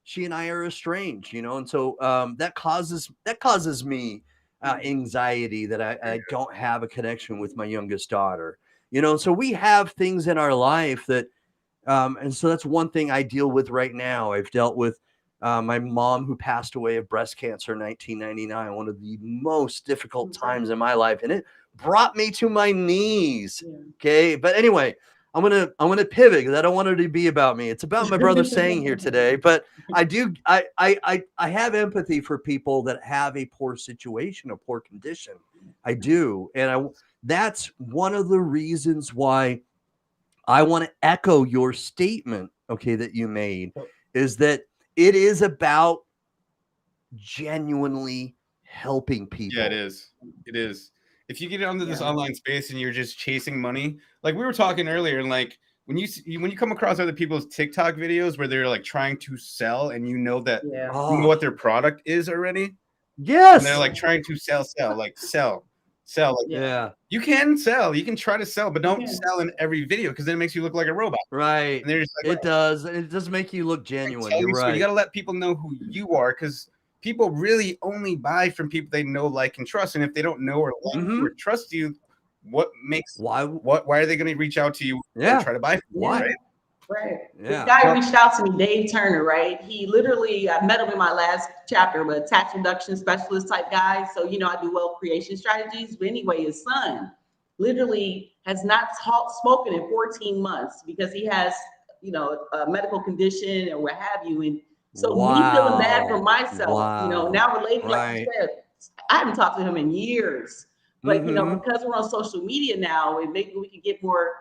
she and I are estranged. And so that causes me anxiety that I don't have a connection with my youngest daughter. So we have things in our life that, and so that's one thing I deal with right now. I've dealt with my mom, who passed away of breast cancer in 1999, one of the most difficult times in my life, and it brought me to my knees. Okay, but anyway, I'm gonna pivot, because I don't want it to be about me. It's about my brother saying here today. But I have empathy for people that have a poor situation, a poor condition. I do, and that's one of the reasons why I want to echo your statement, okay, that you made, is that it is about genuinely helping people. Yeah, it is. It is. If you get onto this online space and you're just chasing money, like we were talking earlier, and like when you come across other people's TikTok videos where they're like trying to sell, and you know what their product is already. Yes. And they're like trying to sell. Like, you can sell, you can try to sell, but don't sell in every video, because then it makes you look like a robot. Right. And they're just like, it does make you look genuine. You're right. So you got to let people know who you are, because people really only buy from people they know, like, and trust. And if they don't know or like or trust you, why are they going to reach out to you and try to buy from you, right? Right. Yeah. This guy reached out to me, Dave Turner, right? He literally, I met him in my last chapter, but tax reduction specialist type guy. So, I do wealth creation strategies. But anyway, his son literally has not spoken in 14 months because he has, a medical condition or what have you. And so me feeling bad for myself, now related, like you said, I haven't talked to him in years. But, because we're on social media now, and maybe we can get more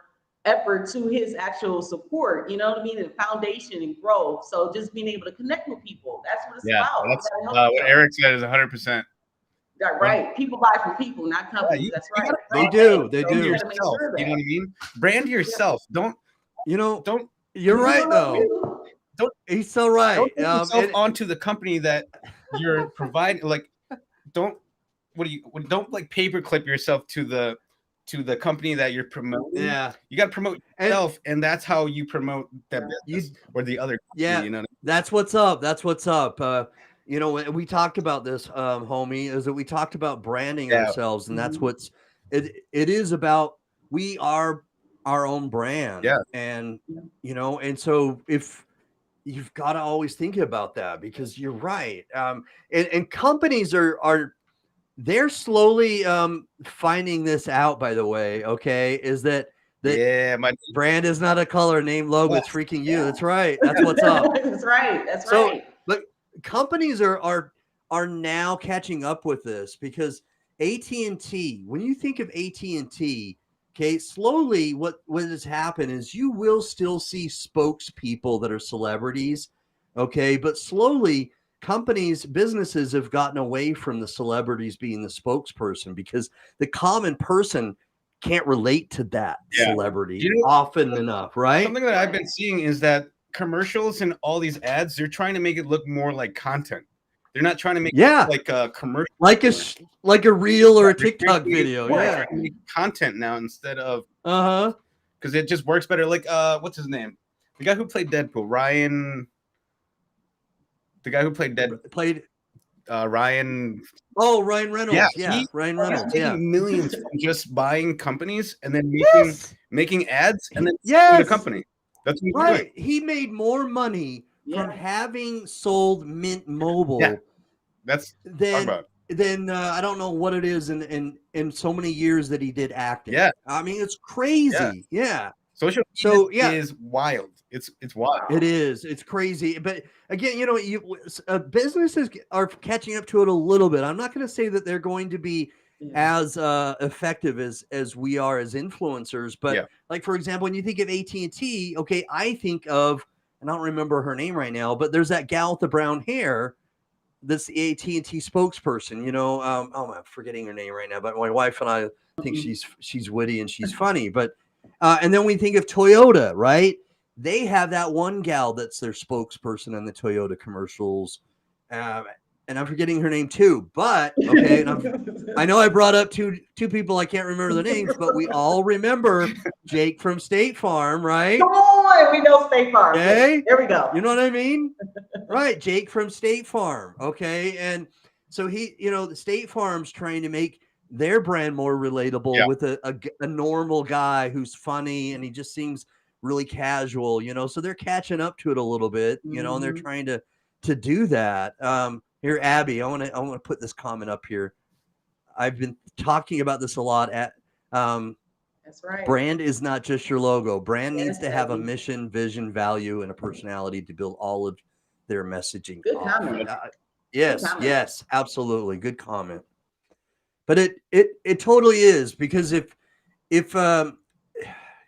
effort to his actual support, you know what I mean, and foundation and growth. So just being able to connect with people, that's what it's about. That's what Eric said is 100%. Right. People buy from people, not companies. That's right. They do. Yourself, you know what I mean? Brand yourself. Don't. You're right though. He's so right. Don't put yourself onto the company that you're providing. Like, don't like paperclip yourself to the company that you're promoting. Yeah, you got to promote yourself, and that's how you promote that business or the other company, that's what's up. We talked about this, homie, is that we talked about branding ourselves, and that's what's it is about. We are our own brand. Yeah. And, you know, and so if you've got to always think about that, because you're right. And companies are they're slowly finding this out, by the way. Okay. Is that my brand is not a color, name, logo. It's freaking you. That's right. That's Yeah. what's up. That's right. That's So, right. but companies are now catching up with this, because AT&T, when you think of AT&T, okay, slowly what has happened is you will still see spokespeople that are celebrities, okay, but slowly businesses have gotten away from the celebrities being the spokesperson, because the common person can't relate to that celebrity often enough, right? Something that I've been seeing is that commercials and all these ads, they're trying to make it look more like content. They're not trying to make it like a commercial, like a reel or a TikTok video. Yeah, content now instead of because it just works better. Like what's his name? The guy who played Deadpool, Ryan. The guy who played Ryan. Oh, Ryan Reynolds. Yeah, Ryan Reynolds. He's making millions from just buying companies and then making ads and then the company. That's what he's right. Doing. He made more money from having sold Mint Mobile. That's than I don't know what it is in so many years that he did acting. Yeah, I mean, it's crazy. Yeah. Social media is wild. It's wild. It is. It's crazy. But again, you know, businesses are catching up to it a little bit. I'm not going to say that they're going to be as effective as we are as influencers. But like, for example, when you think of AT&T, okay, I think of, and I don't remember her name right now, but there's that gal with the brown hair that's the AT&T spokesperson. You know, I'm forgetting her name right now, but my wife and I think she's witty and she's funny. But and then we think of Toyota, right? They have that one gal that's their spokesperson in the Toyota commercials. And I'm forgetting her name too, but okay. And I know I brought up two people. I can't remember their names, but we all remember Jake from State Farm, right? Come on, we know State Farm. Okay, there we go. You know what I mean? Right, Jake from State Farm. Okay, and so he, you know, the State Farm's trying to make their brand more relatable with a normal guy who's funny and he just seems really casual, you know. So they're catching up to it a little bit, you know, and they're trying to do that. Here, Abby, I want to put this comment up here. I've been talking about this a lot. That's right. Brand is not just your logo. Brand needs to have a mission, vision, value, and a personality to build all of their messaging. Good comment. Yes, absolutely. Good comment. But it totally is, because if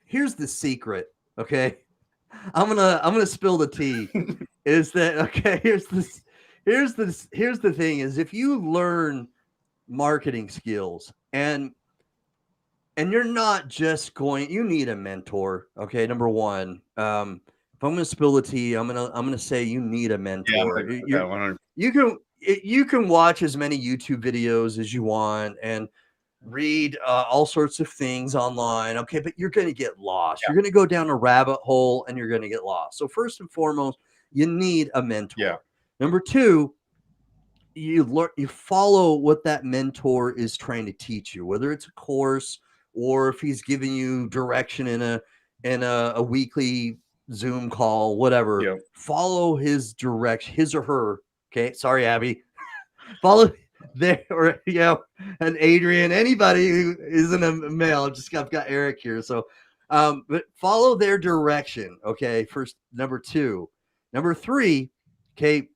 here's the secret, okay? I'm gonna spill the tea. Is that okay? Here's the thing is, if you learn marketing skills and you're not just going, you need a mentor. Okay. Number one, if I'm going to spill the tea, I'm going to say you need a mentor. You can watch as many YouTube videos as you want and read all sorts of things online. Okay. But you're going to get lost. You're going to go down a rabbit hole and you're going to get lost. So first and foremost, you need a mentor. Yeah. Number two, you follow what that mentor is trying to teach you, whether it's a course or if he's giving you direction in a weekly Zoom call, whatever. Follow his direction, his or her. Okay, sorry, Abby. Follow there, or and Adrian, anybody who isn't a male. I've got Eric here, so but follow their direction. Okay, first. Number two. Number three. Okay.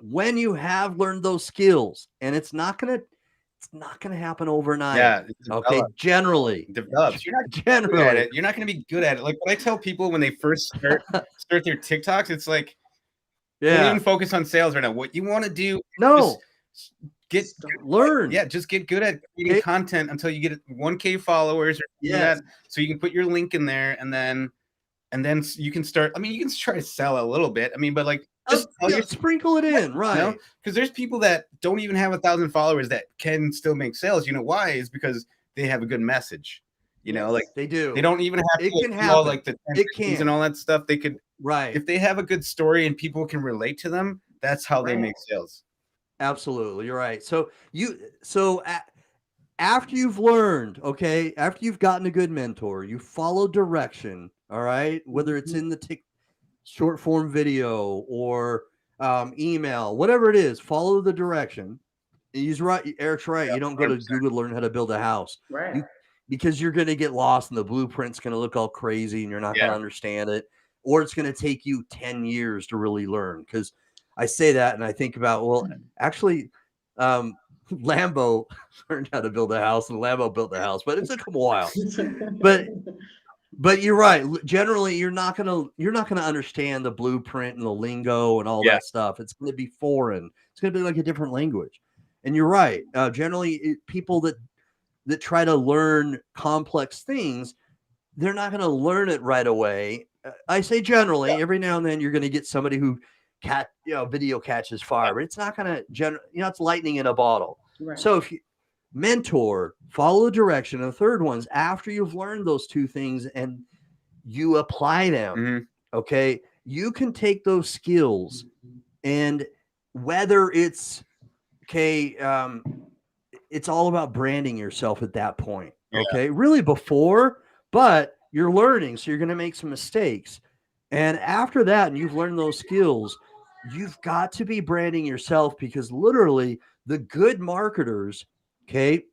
When you have learned those skills, and it's not gonna happen overnight. Yeah. Okay. Generally develops. You're not generally good at it. You're not gonna be good at it. Like when I tell people when they first start their TikToks, it's like, don't even focus on sales right now. What you want to do? Learn. Yeah, just get good at creating content until you get 1K followers or that, so you can put your link in there, and then you can start. I mean, you can try to sell a little bit. I mean, but like, just sprinkle it in, right? You know? Because there's people that don't even have 1,000 followers that can still make sales. You know why? Is because they have a good message. You know, like they do. They don't even have it to can happen. all like the and all that stuff. They could if they have a good story and people can relate to them. That's how they make sales. Absolutely, you're right. So after you've learned, okay, after you've gotten a good mentor, you follow direction, all right, whether it's in the short form video or email, whatever it is, follow the direction. He's right. Eric's right. Yeah, You don't go to 100%. Google to learn how to build a house. Right. Because you're going to get lost and the blueprint's going to look all crazy and you're not going to understand it, or it's going to take you 10 years to really learn. Because I say that and I think about, well, actually, Lambo learned how to build a house and Lambo built the house, but it took him a while. But you're right. Generally, you're not gonna understand the blueprint and the lingo and all that stuff. It's going to be foreign. It's going to be like a different language. And you're right. Generally, people that try to learn complex things, they're not going to learn it right away. I say generally, every now and then you're going to get somebody who video catches fire, but it's not going to it's lightning in a bottle. Right. So if you mentor, follow the direction, and the third one's after you've learned those two things and you apply them, okay, you can take those skills and whether it's it's all about branding yourself at that point. Okay. Really before, but you're learning. So you're going to make some mistakes. And after that, and you've learned those skills, you've got to be branding yourself because literally the good marketers, okay.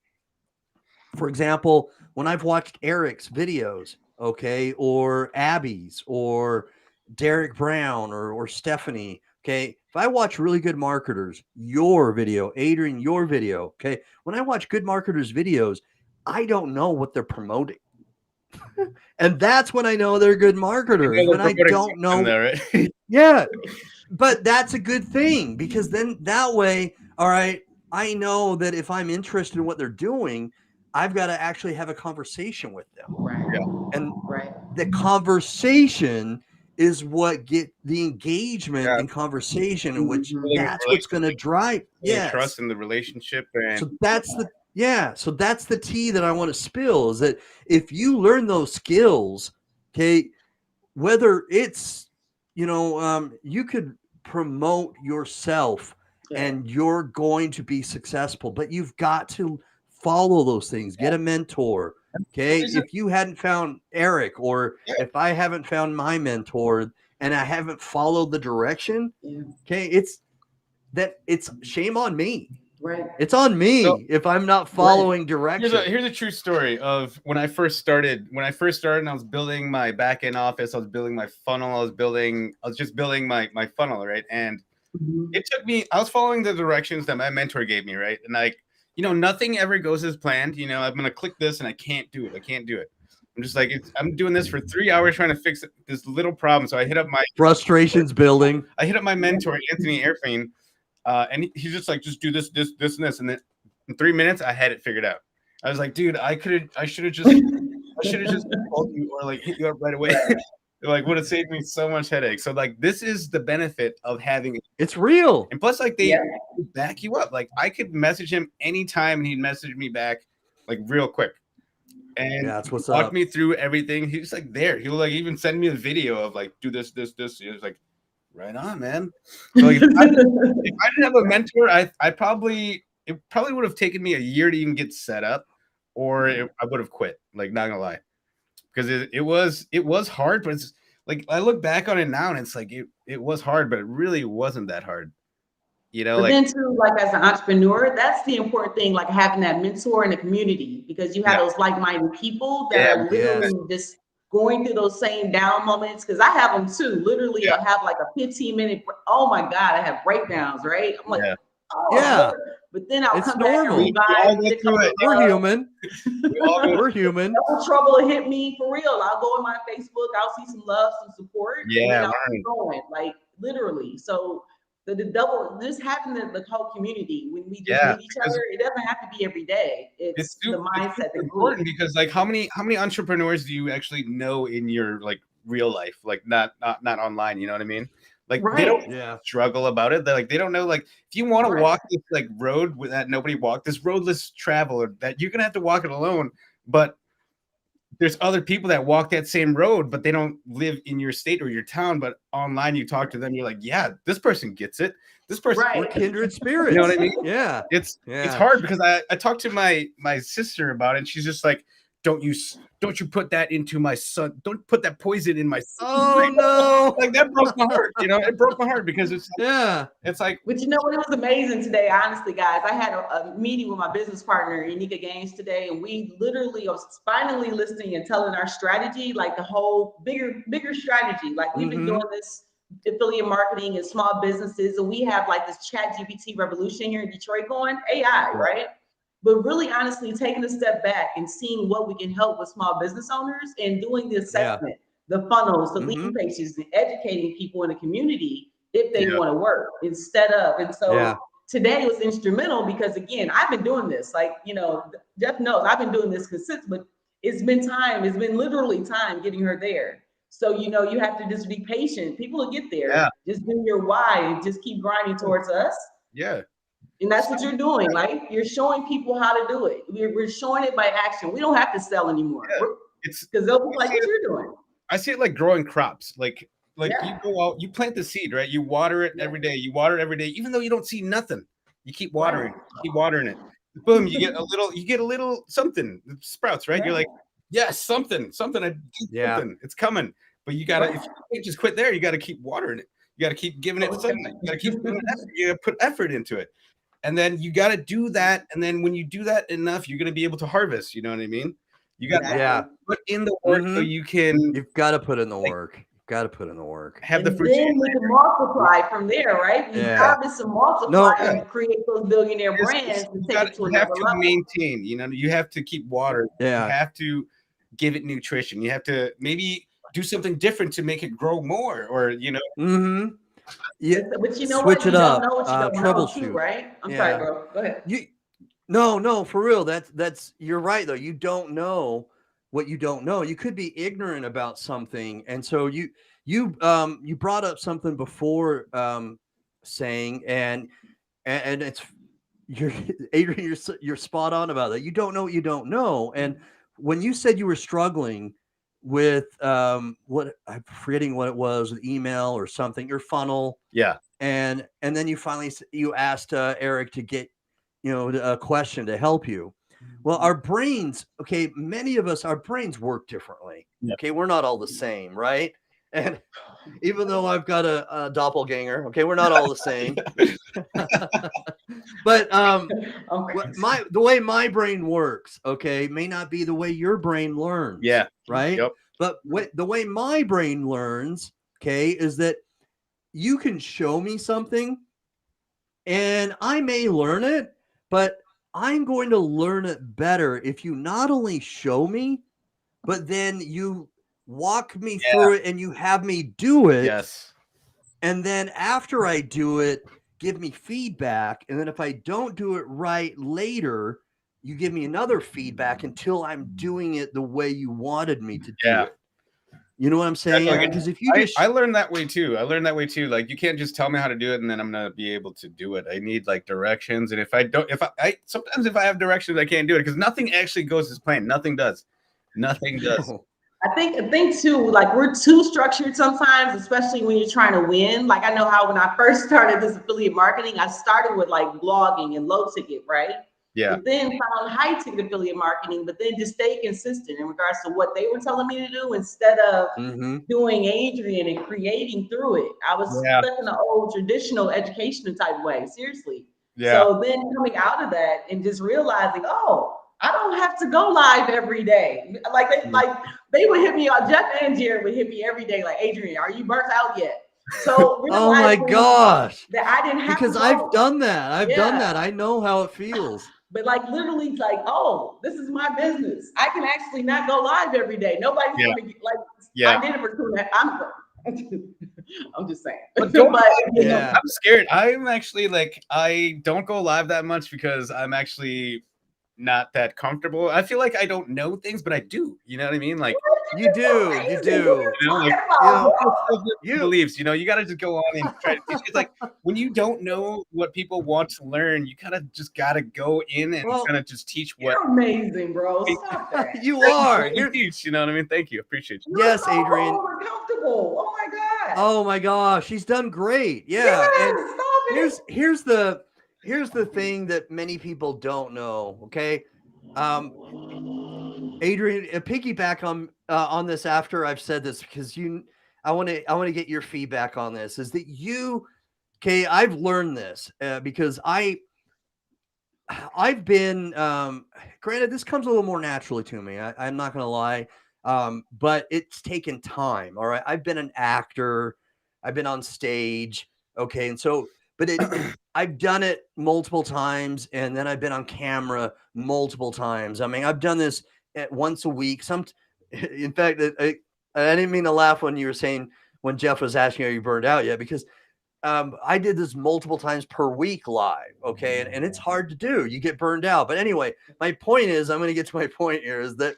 For example, when I've watched Eric's videos, okay, or Abby's or Derek Brown or Stephanie, okay, if I watch really good marketers, your video, Adrian, your video, okay, when I watch good marketers' videos, I don't know what they're promoting. And that's when I know they're good marketers. When I don't know. There, right? Yeah. But that's a good thing because then that way, all right, I know that if I'm interested in what they're doing, I've got to actually have a conversation with them. Right. Yeah. And the conversation is what get the engagement and conversation in which that's what's going to drive trust in the relationship. And so that's the tea that I want to spill is that if you learn those skills, okay, whether it's, you could promote yourself and you're going to be successful, but you've got to follow those things, get a mentor. Okay. If you hadn't found Eric or if I haven't found my mentor and I haven't followed the direction, okay, it's shame on me. Right. It's on me if I'm not following direction. Here's a true story of when I first started and I was building my back end office, I was building my funnel, I was just building my funnel, right? And it took me, I was following the directions that my mentor gave me, right? And nothing ever goes as planned. I'm going to click this and I can't do it. I'm just like, I'm doing this for 3 hours trying to fix this little problem. So I hit up my frustrations building. I hit up my mentor, Anthony Airfane, and he's just like, just do this, and then in 3 minutes I had it figured out. I was like, dude, I should have just called you or like hit you up right away. Like would have saved me so much headache. So like this is the benefit of having it. It's real. And plus like they back you up. Like I could message him anytime and he'd message me back like real quick. And that's what's walk up. me through everything. He's like there. He'll like even send me a video of like do this. He was like, right on, man. So like, if I didn't have a mentor, it probably would have taken me a year to even get set up, or I would have quit. Like not gonna lie. Because it was hard, but it's like I look back on it now and it's like it was hard, but it really wasn't that hard. But then too, like as an entrepreneur, that's the important thing, like having that mentor in the community because you have those like-minded people that are literally just going through those same down moments. Because I have them too. Literally, I'll have like a 15-minute. Oh my God, I have breakdowns. Right? I'm like, But then I'll come back and revive. We're human. We're human. No trouble will hit me for real. I'll go in my Facebook. I'll see some love, some support. Yeah, I'll keep going, like literally. So the double, just having the whole community when we just meet each other, it doesn't have to be every day. It's the mindset that's important because like how many entrepreneurs do you actually know in your like real life, like not online? You know what I mean? Like they don't struggle about it. They don't know. Like if you want to walk this like road that nobody walked, this roadless travel, that you're gonna have to walk it alone. But there's other people that walk that same road, but they don't live in your state or your town. But online, you talk to them, you're like, yeah, this person gets it. This person, Right. We're kindred spirits. you know what I mean? Yeah. It's hard because I talked to my sister about it. And she's just like, don't you put that into my son? Don't put that poison in my son. Oh no! Like that broke my heart. You know, it broke my heart because it's like, it's like. But you know what? It was amazing today, honestly, guys. I had a meeting with my business partner, Unica Games, today, and we literally are finally listening and telling our strategy, like the whole bigger strategy. Like we've been doing this affiliate marketing and small businesses, and we have like this Chat GPT revolution here in Detroit going AI, right? But really, honestly, taking a step back and seeing what we can help with small business owners and doing the assessment, the funnels, the lead pages, and educating people in the community if they want to work instead of. And so today was instrumental because, again, I've been doing this. Like, you know, Jeff knows I've been doing this consistent, but it's been time. It's been literally time getting her there. So, you know, you have to just be patient. People will get there. Yeah. Just do your why and just keep grinding towards us. Yeah. And that's what you're doing. Like you're showing people how to do it. We're showing it by action. We don't have to sell anymore. Yeah. It's because they'll be like, what you're doing. I see it like growing crops. Like you go out, you plant the seed, right? You water it every day. You water it every day, even though you don't see nothing. You keep watering, keep watering it. Boom, you get a little something. It sprouts, right? You're like, yes, something. It's coming. But you gotta, if you can't just quit there, you gotta keep watering it. You gotta keep giving it sunlight. You gotta keep doing effort. You gotta put effort into it. And then you got to do that. And then when you do that enough, you're going to be able to harvest. You know what I mean? You got to put in the work so you can. You've got to put in the work. You've got to put in the work. Have the fruit. Then we can multiply from there, right? You harvest and multiply and create those billionaire brands. You have to maintain. You know, you have to keep water. Yeah. You have to give it nutrition. You have to maybe do something different to make it grow more, or you know. Yeah, but you know switch what? it up. Don't know what you don't troubleshoot, know too, right? I'm sorry, bro. Go ahead. No, for real. That's you're right though. You don't know what you don't know. You could be ignorant about something, and so you brought up something before saying and it's Adrian, you're spot on about that. You don't know what you don't know, and when you said you were struggling with what I'm forgetting what it was, with email or something, your funnel. Yeah. And then you finally asked Eric to get, a question to help you. Well, our brains, okay, many of us, our brains work differently. Yeah. Okay, we're not all the same, right? And even though I've got a doppelganger, okay, we're not all the same. But the way my brain works, okay, may not be the way your brain learns. Yeah. Right. Yep. But the way my brain learns, okay, is that you can show me something and I may learn it, but I'm going to learn it better if you not only show me, but then you walk me through it and you have me do it. Yes. And then after I do it, give me feedback. And then if I don't do it right later, you give me another feedback until I'm doing it the way you wanted me to do it. You know what I'm saying? Because if you I learned that way too. Like you can't just tell me how to do it and then I'm gonna be able to do it. I need like directions. And if I sometimes if I have directions, I can't do it because nothing actually goes as planned. Nothing does. I think too, like we're too structured sometimes, especially when you're trying to win. Like I know how when I first started this affiliate marketing, I started with like blogging and low ticket, right? Yeah. But then found high ticket affiliate marketing, but then just stay consistent in regards to what they were telling me to do instead of doing Adrian and creating through it. I was stuck in the old traditional educational type way, seriously. Yeah. So then coming out of that and just realizing, I don't have to go live every day. Like they would hit me on, Jeff and Jared would hit me every day, like, Adrian, are you burnt out yet? So oh my gosh. That I didn't have because to I've done that. I've done that. I know how it feels. But like literally like, this is my business. I can actually not go live every day. Nobody's gonna be like I did it for 2.5. I'm just saying. But I'm scared. I'm actually like I don't go live that much because I'm actually not that comfortable. I feel like I don't know things, but I do. You know what I mean? Like you do. you know, like beliefs. You know, you got to just go on and try to teach. It's like when you don't know what people want to learn, you kind of just got to go in and kind of just teach what. You're amazing, bro. Stop that. You are. You teach. You know what I mean? Thank you. Appreciate you. Yes, Adrian. Comfortable. Oh my god. Oh my gosh, she's done great. Yeah, and here's the thing that many people don't know. Okay, Adrian, piggyback on this after I've said this because I want to get your feedback on this. Is that you? Okay, I've learned this because I've been granted this comes a little more naturally to me. I'm not gonna lie. But it's taken time. All right. I've been an actor. I've been on stage. Okay. And so, but I've done it multiple times. And then I've been on camera multiple times. I mean, I've done this once a week. In fact, I didn't mean to laugh when you were saying, when Jeff was asking, are you burned out yet? Because I did this multiple times per week live. Okay. And it's hard to do. You get burned out. But anyway, my point is, I'm going to get to my point here is that,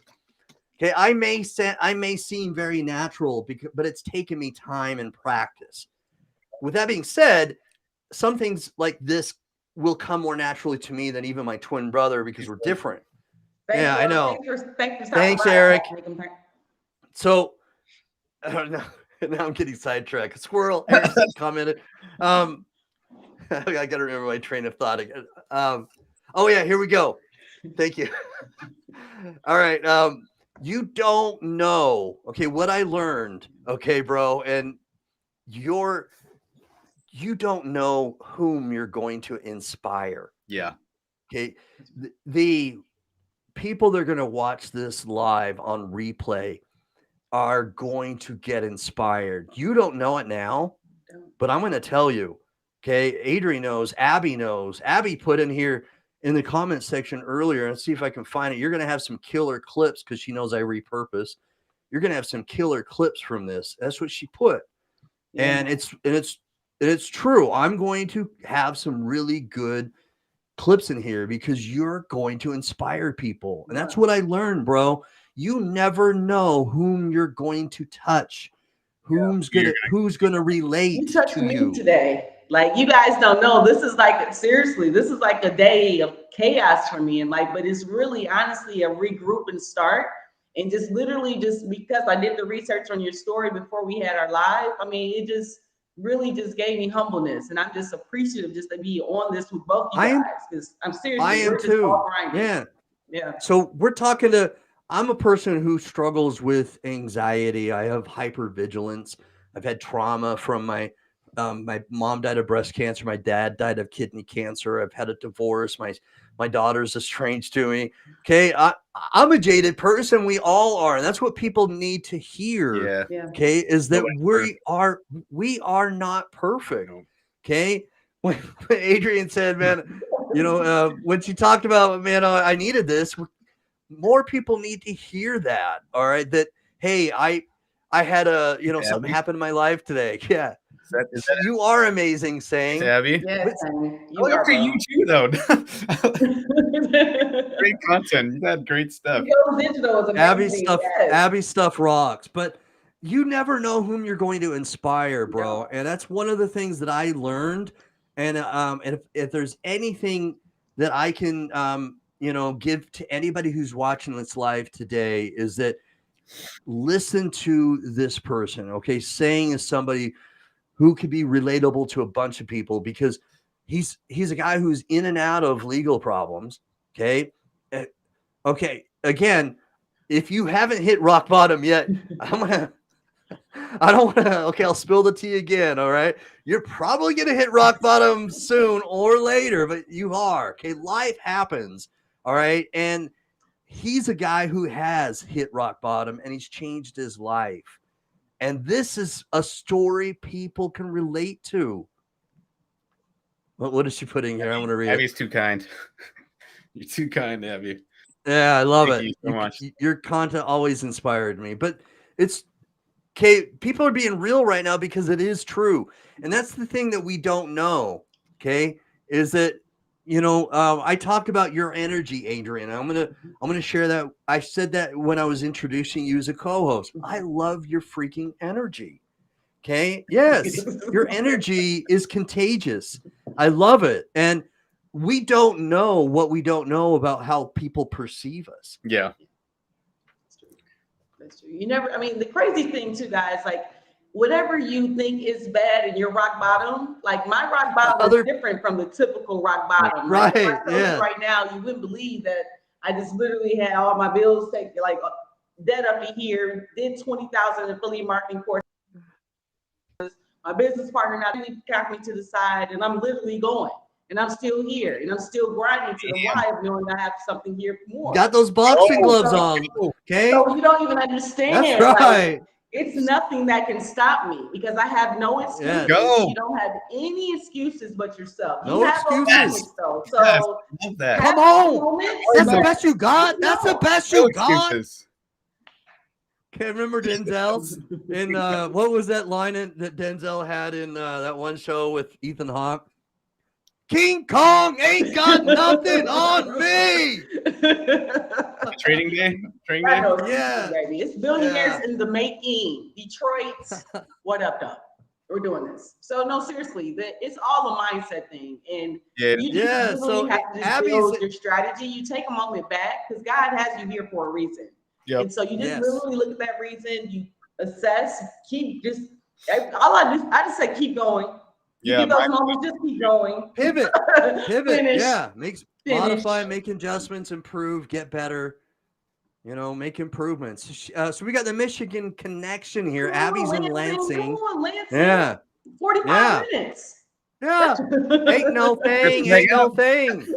okay, I may seem very natural, but it's taken me time and practice. With that being said, some things like this will come more naturally to me than even my twin brother because we're different. I know. Thanks, Eric. So now I'm getting sidetracked. Squirrel, Eric commented. I got to remember my train of thought again. Oh yeah, here we go. Thank you. All right. You don't know, okay, what I learned, okay, bro, and you don't know whom you're going to inspire. Yeah. Okay. The people that are going to watch this live on replay are going to get inspired. You don't know it now, but I'm going to tell you, okay, Adrian knows, Abby knows. Abby put in here in the comment section earlier, and see if I can find it. You're going to have some killer clips because she knows I repurpose. You're going to have some killer clips from this. That's what she put. Yeah. And it's true. I'm going to have some really good clips in here because you're going to inspire people. And that's what I learned, bro. You never know whom you're going to touch. Who's gonna relate to you today? Like, you guys don't know, this is like, seriously, this is like a day of chaos for me. And like, but it's really honestly a regroup and start. And just literally just because I did the research on your story before we had our live, I mean, it just really just gave me humbleness. And I'm just appreciative just to be on this with both you guys. Because I'm serious. I am too. Yeah. Yeah. So we're talking to, I'm a person who struggles with anxiety. I have hypervigilance. I've had trauma from my mom died of breast cancer. My dad died of kidney cancer. I've had a divorce. My daughter's estranged to me. Okay. I'm a jaded person. We all are. And that's what people need to hear. Yeah. Okay. Is that we are not perfect. Okay. When Adrian said, man, when she talked about, man, I needed this, more people need to hear that. All right. That, hey, I had something happen in my life today. Yeah. Is that you are amazing, saying. Abby. Yes, look for you too, though. Great content. You got great stuff. Abby's stuff rocks. But you never know whom you're going to inspire, bro. And that's one of the things that I learned. And if there's anything that I can give to anybody who's watching this live today, is that listen to this person. Okay, Saying is somebody who could be relatable to a bunch of people because he's a guy who's in and out of legal problems. Okay. Okay. Again, if you haven't hit rock bottom yet, I'll spill the tea again. All right. You're probably going to hit rock bottom soon or later, but you are. Okay. Life happens. All right. And he's a guy who has hit rock bottom and he's changed his life. And this is a story people can relate to. What is she putting here? I want to read Abby's too kind. You're too kind, Abby. Yeah, I love it. Thank you so much. Your content always inspired me. But it's okay. People are being real right now because it is true. And that's the thing that we don't know. Okay. Is that, okay, I talked about your energy, Adrian. I'm gonna share that. I said that when I was introducing you as a co-host. I love your freaking energy. Okay. Yes, your energy is contagious. I love it. And we don't know what we don't know about how people perceive us. Yeah. That's true. You never, I mean, the crazy thing too, guys, like whatever you think is bad in your rock bottom, like my rock bottom is different from the typical rock bottom. Like if I told you right now, you wouldn't believe that I just literally had all my bills taken, like dead up to here, did 20,000 affiliate marketing course. My business partner now really got me to the side, and I'm literally going. And I'm still here, and I'm still grinding to the why of knowing I have something here more. Got those boxing gloves on, okay? So you don't even understand. That's right. Like, it's nothing that can stop me because I have no excuses. Go. You don't have any excuses but yourself. No you have excuses. Moments, though. So love that. Come on. That's the best you got. That's the best you got. Can't remember Denzel's in what was that line that Denzel had in that one show with Ethan Hawke? King Kong ain't got nothing on me. Trading day. Yeah, baby. It's billionaires in the making. Detroit. What up, though? We're doing this. So no, seriously, it's all a mindset thing, and you just really have to just build your strategy. You take a moment back because God has you here for a reason. Yep. And so you just literally look at that reason, you assess, I just say keep going. You get those moments, just keep going. Pivot. Finish. Modify, make adjustments, improve, get better. Make improvements. So we got the Michigan connection here. Abby's in Lansing. Come on, Lansing. Yeah. 45 minutes. Yeah. Ain't no thing.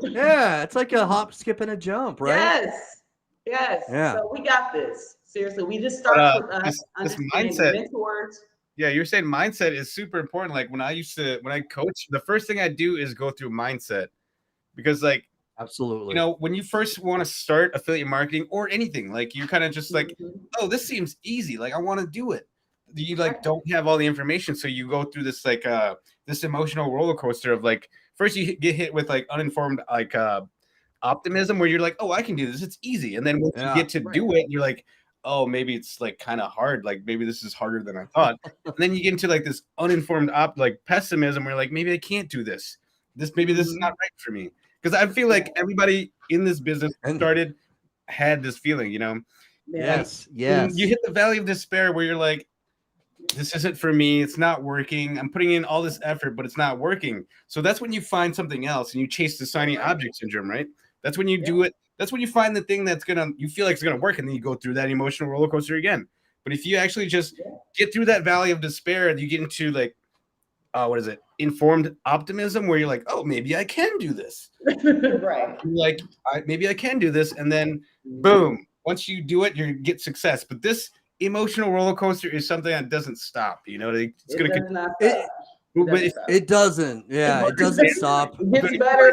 Yeah. It's like a hop, skip, and a jump, right? Yes. Yeah. So we got this. Seriously, we just start with us understanding mentors. Yeah, you're saying mindset is super important. Like when I coach, the first thing I do is go through mindset because like, absolutely, when you first want to start affiliate marketing or anything, like you kind of just like, oh, this seems easy. Like I want to do it. You like don't have all the information. So you go through this like this emotional roller coaster of like, first you get hit with like uninformed like optimism where you're like, oh, I can do this. It's easy. And then once you get to do it, you're like, oh, maybe it's like kind of hard. Like maybe this is harder than I thought. And then you get into like this uninformed pessimism where you're like, maybe I can't do this. Maybe this is not right for me. Because I feel like everybody in this business had this feeling, Yes. And you hit the valley of despair where you're like, this isn't for me. It's not working. I'm putting in all this effort, but it's not working. So that's when you find something else and you chase the shiny object syndrome, right? That's when you do it. That's when you find the thing you feel like it's going to work. And then you go through that emotional roller coaster again. But if you actually just get through that valley of despair, you get into like, informed optimism where you're like, oh, maybe I can do this. Right. Like, maybe I can do this. And then boom, once you do it, you get success. But this emotional roller coaster is something that doesn't stop. It's going to it doesn't. Yeah, it doesn't stop. It gets better.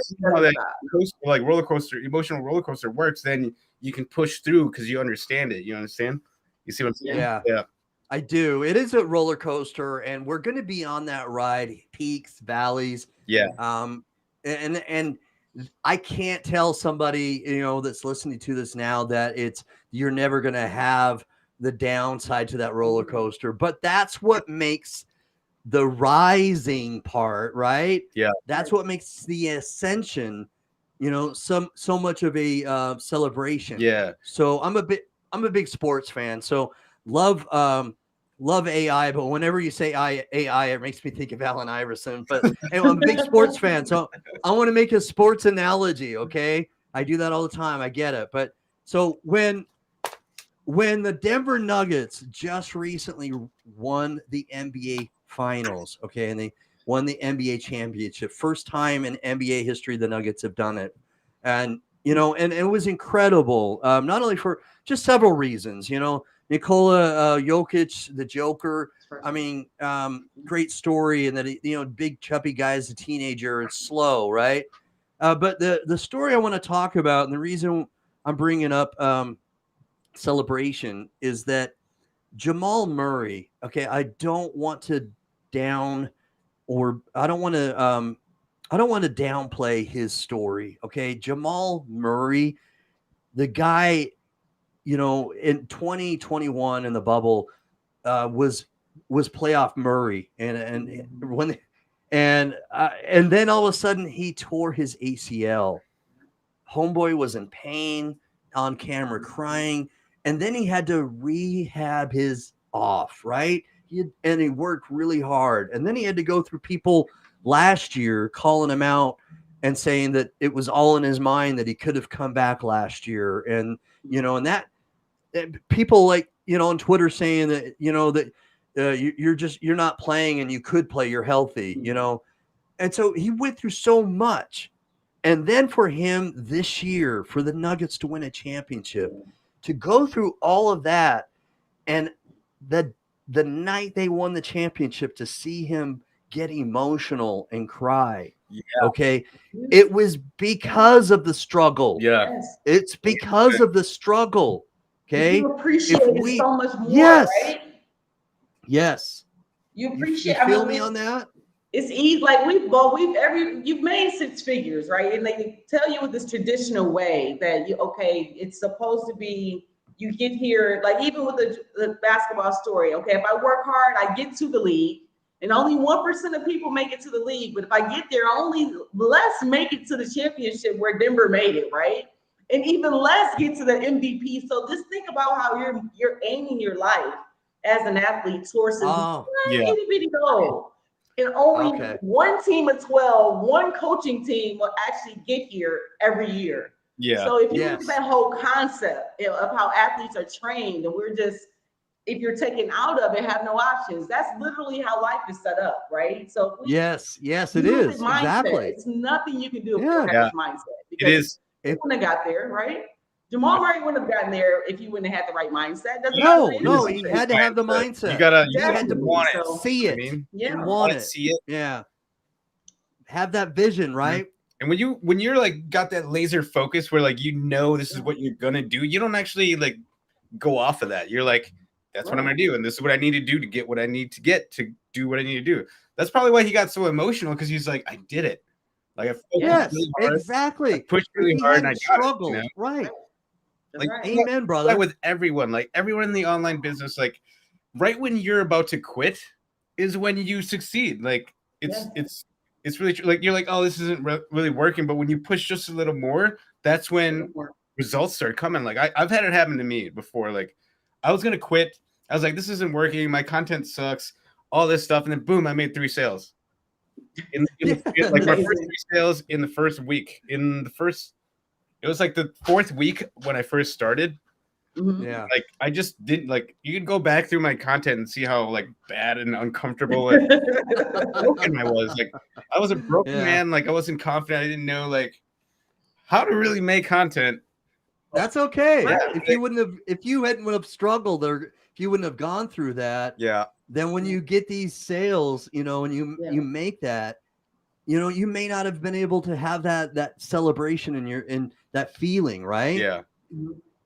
Like emotional roller coaster works, then you can push through because you understand it. You understand? You see what I'm saying? Yeah. I do. It is a roller coaster, and we're going to be on that ride, peaks, valleys. Yeah. And I can't tell somebody, that's listening to this now that you're never going to have the downside to that roller coaster, but that's what makes the rising part, right? Yeah. That's what makes the ascension, so much of a celebration. Yeah. So I'm a big sports fan. So love AI, but whenever you say AI, it makes me think of Allen Iverson. But anyway, I'm a big sports fan, so I want to make a sports analogy. Okay, I do that all the time. I get it. But so when the Denver Nuggets just recently won the NBA Finals, okay, and they won the NBA championship, first time in NBA history the Nuggets have done it, and and it was incredible. Not only for just several reasons, Nikola Jokic, the Joker. I mean, great story, and that big chubby guy as a teenager and slow, right? But the story I want to talk about, and the reason I'm bringing up celebration, is that Jamal Murray. Okay, I don't want to I don't want to downplay his story. Okay. Jamal Murray, the guy, you know, in 2021 in the bubble, was playoff Murray, and when and then all of a sudden he tore his ACL. Homeboy was in pain, on camera crying, and then he had to rehab his off, right? And he worked really hard, and then he had to go through people last year calling him out and saying that it was all in his mind, that he could have come back last year, and you know, and that people, like, you know, on Twitter saying that, you know, that you're not playing and you could play, you're healthy, you know. And so he went through so much. And then for him this year, for the Nuggets to win a championship, to go through all of that, and the night they won the championship, to see him get emotional and cry. Yeah. Okay. It was because of the struggle. Yeah. It's because of the struggle. Okay. You appreciate it so much more, yes, right? Yes. You appreciate. You feel me on that? It's easy. Like you've made six figures, right? And they tell you with this traditional way that it's supposed to be, you get here, like even with the basketball story. Okay, if I work hard, I get to the league, and only 1% of people make it to the league. But if I get there, only less make it to the championship where Denver made it, right? And even less get to the MVP. So just think about how you're aiming your life as an athlete towards one itty bitty goal. And only one team of 12, one coaching team will actually get here every year. Yeah. So if you look at that whole concept of how athletes are trained, and we're just, if you're taken out of it, have no options. That's literally how life is set up, right? So yes, it is. Exactly. It's nothing you can do if you have this mindset. Because it is. It wouldn't have got there, right? Jamal Murray wouldn't have gotten there if he wouldn't have had the right mindset. No, he had to have the mindset. You had to want it. See it. You want it. See it. Yeah. Have that vision, right? And when you're like got that laser focus where like, you know, this is what you're gonna do, you don't actually like go off of that. You're like, that's what I'm gonna do, and this is what I need to do to get what I need to get to do what I need to do. That's probably why he got so emotional, because he's like, I did it. Like, I focused really hard, exactly. I pushed really hard, and I struggled. Got it, you know? Right. Like, amen, brother. With everyone, like everyone in the online business, like right when you're about to quit is when you succeed. Like it's really true. Like you're like, oh, this isn't really working, but when you push just a little more, that's when results start coming. Like I've had it happen to me before. Like I was gonna quit. I was like, this isn't working. My content sucks. All this stuff, and then boom, I made 3 sales. Like my first 3 sales in the first week. It was like the 4th week when I first started. Yeah. Like I just didn't like, you can go back through my content and see how like bad and uncomfortable and broken I was. Like I was a broken man. Like I wasn't confident. I didn't know like how to really make content. That's okay. Yeah. If you hadn't have struggled, or if you wouldn't have gone through that, then when you get these sales, you know, and you make that, you know, you may not have been able to have that celebration in that feeling, right? Yeah.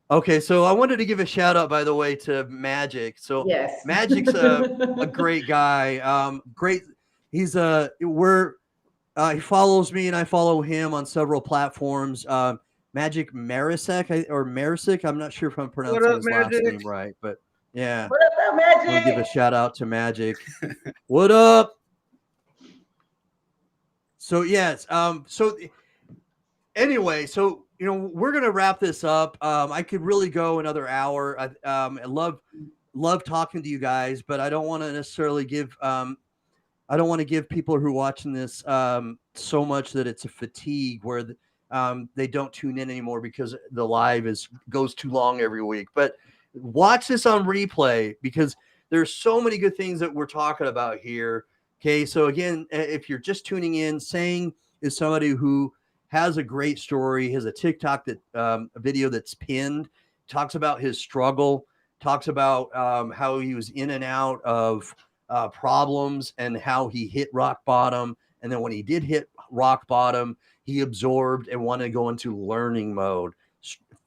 Okay, so I wanted to give a shout out, by the way, to Magic. So Magic's a great guy. Great. He's he follows me and I follow him on several platforms. Magic Marisic. I'm not sure if I'm pronouncing his last name right, but yeah. What up, Magic? I'll give a shout out to Magic. What up? So yes. Anyway, you know, we're gonna wrap this up. I could really go another hour. I love talking to you guys, but I don't want to necessarily give I don't want to give people who are watching this so much that it's a fatigue where they don't tune in anymore because the live goes too long every week. But watch this on replay because there's so many good things that we're talking about here. Okay, so again, if you're just tuning in, Sang is somebody who has a great story, has a TikTok a video that's pinned, talks about his struggle, talks about how he was in and out of problems and how he hit rock bottom. And then when he did hit rock bottom, he absorbed and wanted to go into learning mode,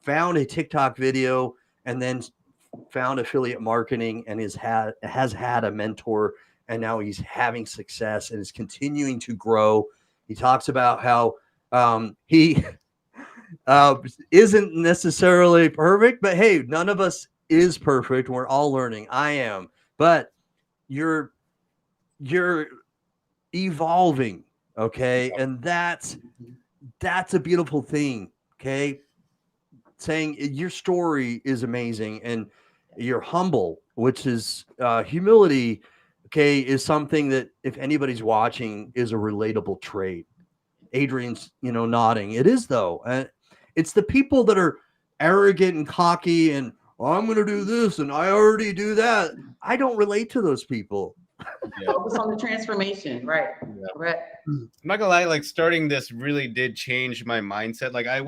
found a TikTok video, and then found affiliate marketing and has had a mentor. And now he's having success and is continuing to grow. He talks about how he isn't necessarily perfect, but hey, none of us is perfect. We're all learning. I am, but you're evolving, okay, and that's a beautiful thing, okay. Saying your story is amazing and you're humble, which is humility, okay, is something that if anybody's watching is a relatable trait. Adrian's, nodding. It is though. It's the people that are arrogant and cocky and I'm going to do this and I already do that. I don't relate to those people. Yeah. Focus on the transformation, right? Yeah. Right. I'm not gonna lie, like starting this really did change my mindset. Like I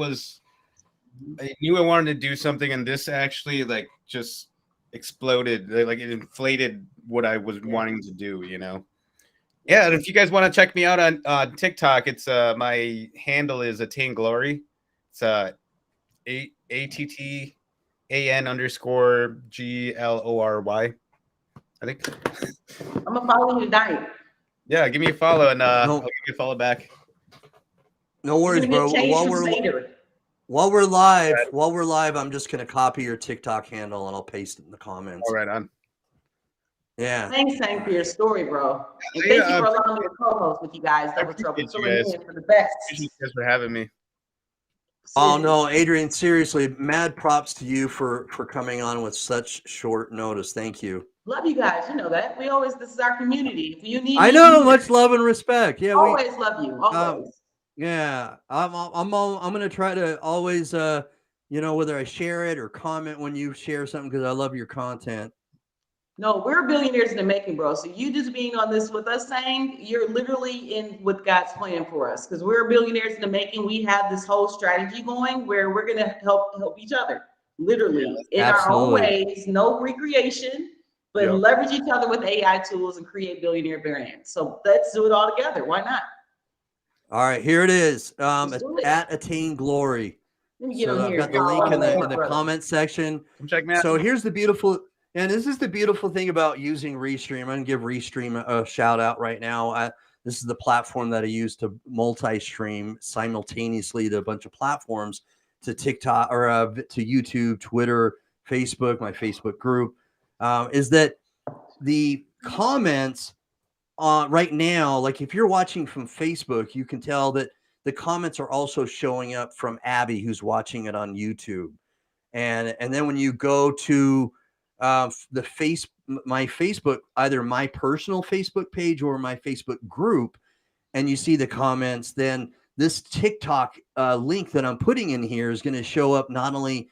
knew I wanted to do something, and this actually like just exploded. Like it inflated what I was wanting to do. Yeah, and if you guys want to check me out on TikTok, it's my handle is Attain Glory. It's ATTAN_GLORY. I think. I'm gonna follow you tonight. Yeah, give me a follow and I'll give you a follow back. No worries, bro. While we're live, I'm just gonna copy your TikTok handle and I'll paste it in the comments. All right, on. Yeah. Thanks, Hank, for your story, bro. And thank you for allowing me to co-host with you guys. Double Trouble. Filling in for the best. Thank you guys for having me. Oh no, Adrian, seriously, mad props to you for coming on with such short notice. Thank you. Love you guys. You know that. This is our community. If you need I know, much love and respect. Yeah, always love you. Always. Yeah, I'm gonna try to always whether I share it or comment when you share something because I love your content. No, we're billionaires in the making, bro. So you just being on this with us saying you're literally in with God's plan for us because we're billionaires in the making. We have this whole strategy going where we're gonna help each other, literally in our own ways. No recreation, but leverage each other with AI tools and create billionaire brands. So let's do it all together. Why not? All right, here it is. At Attain Glory. So I've got the link in the comment section. Check me out. So here's the beautiful. And this is the beautiful thing about using Restream. I'm going to give Restream a shout out right now. This is the platform that I use to multi-stream simultaneously to a bunch of platforms, to TikTok or to YouTube, Twitter, Facebook, my Facebook group, is that the comments right now, like if you're watching from Facebook, you can tell that the comments are also showing up from Abby, who's watching it on YouTube. And then when you go to my Facebook, either my personal Facebook page or my Facebook group, and you see the comments, then this TikTok link that I'm putting in here is going to show up not only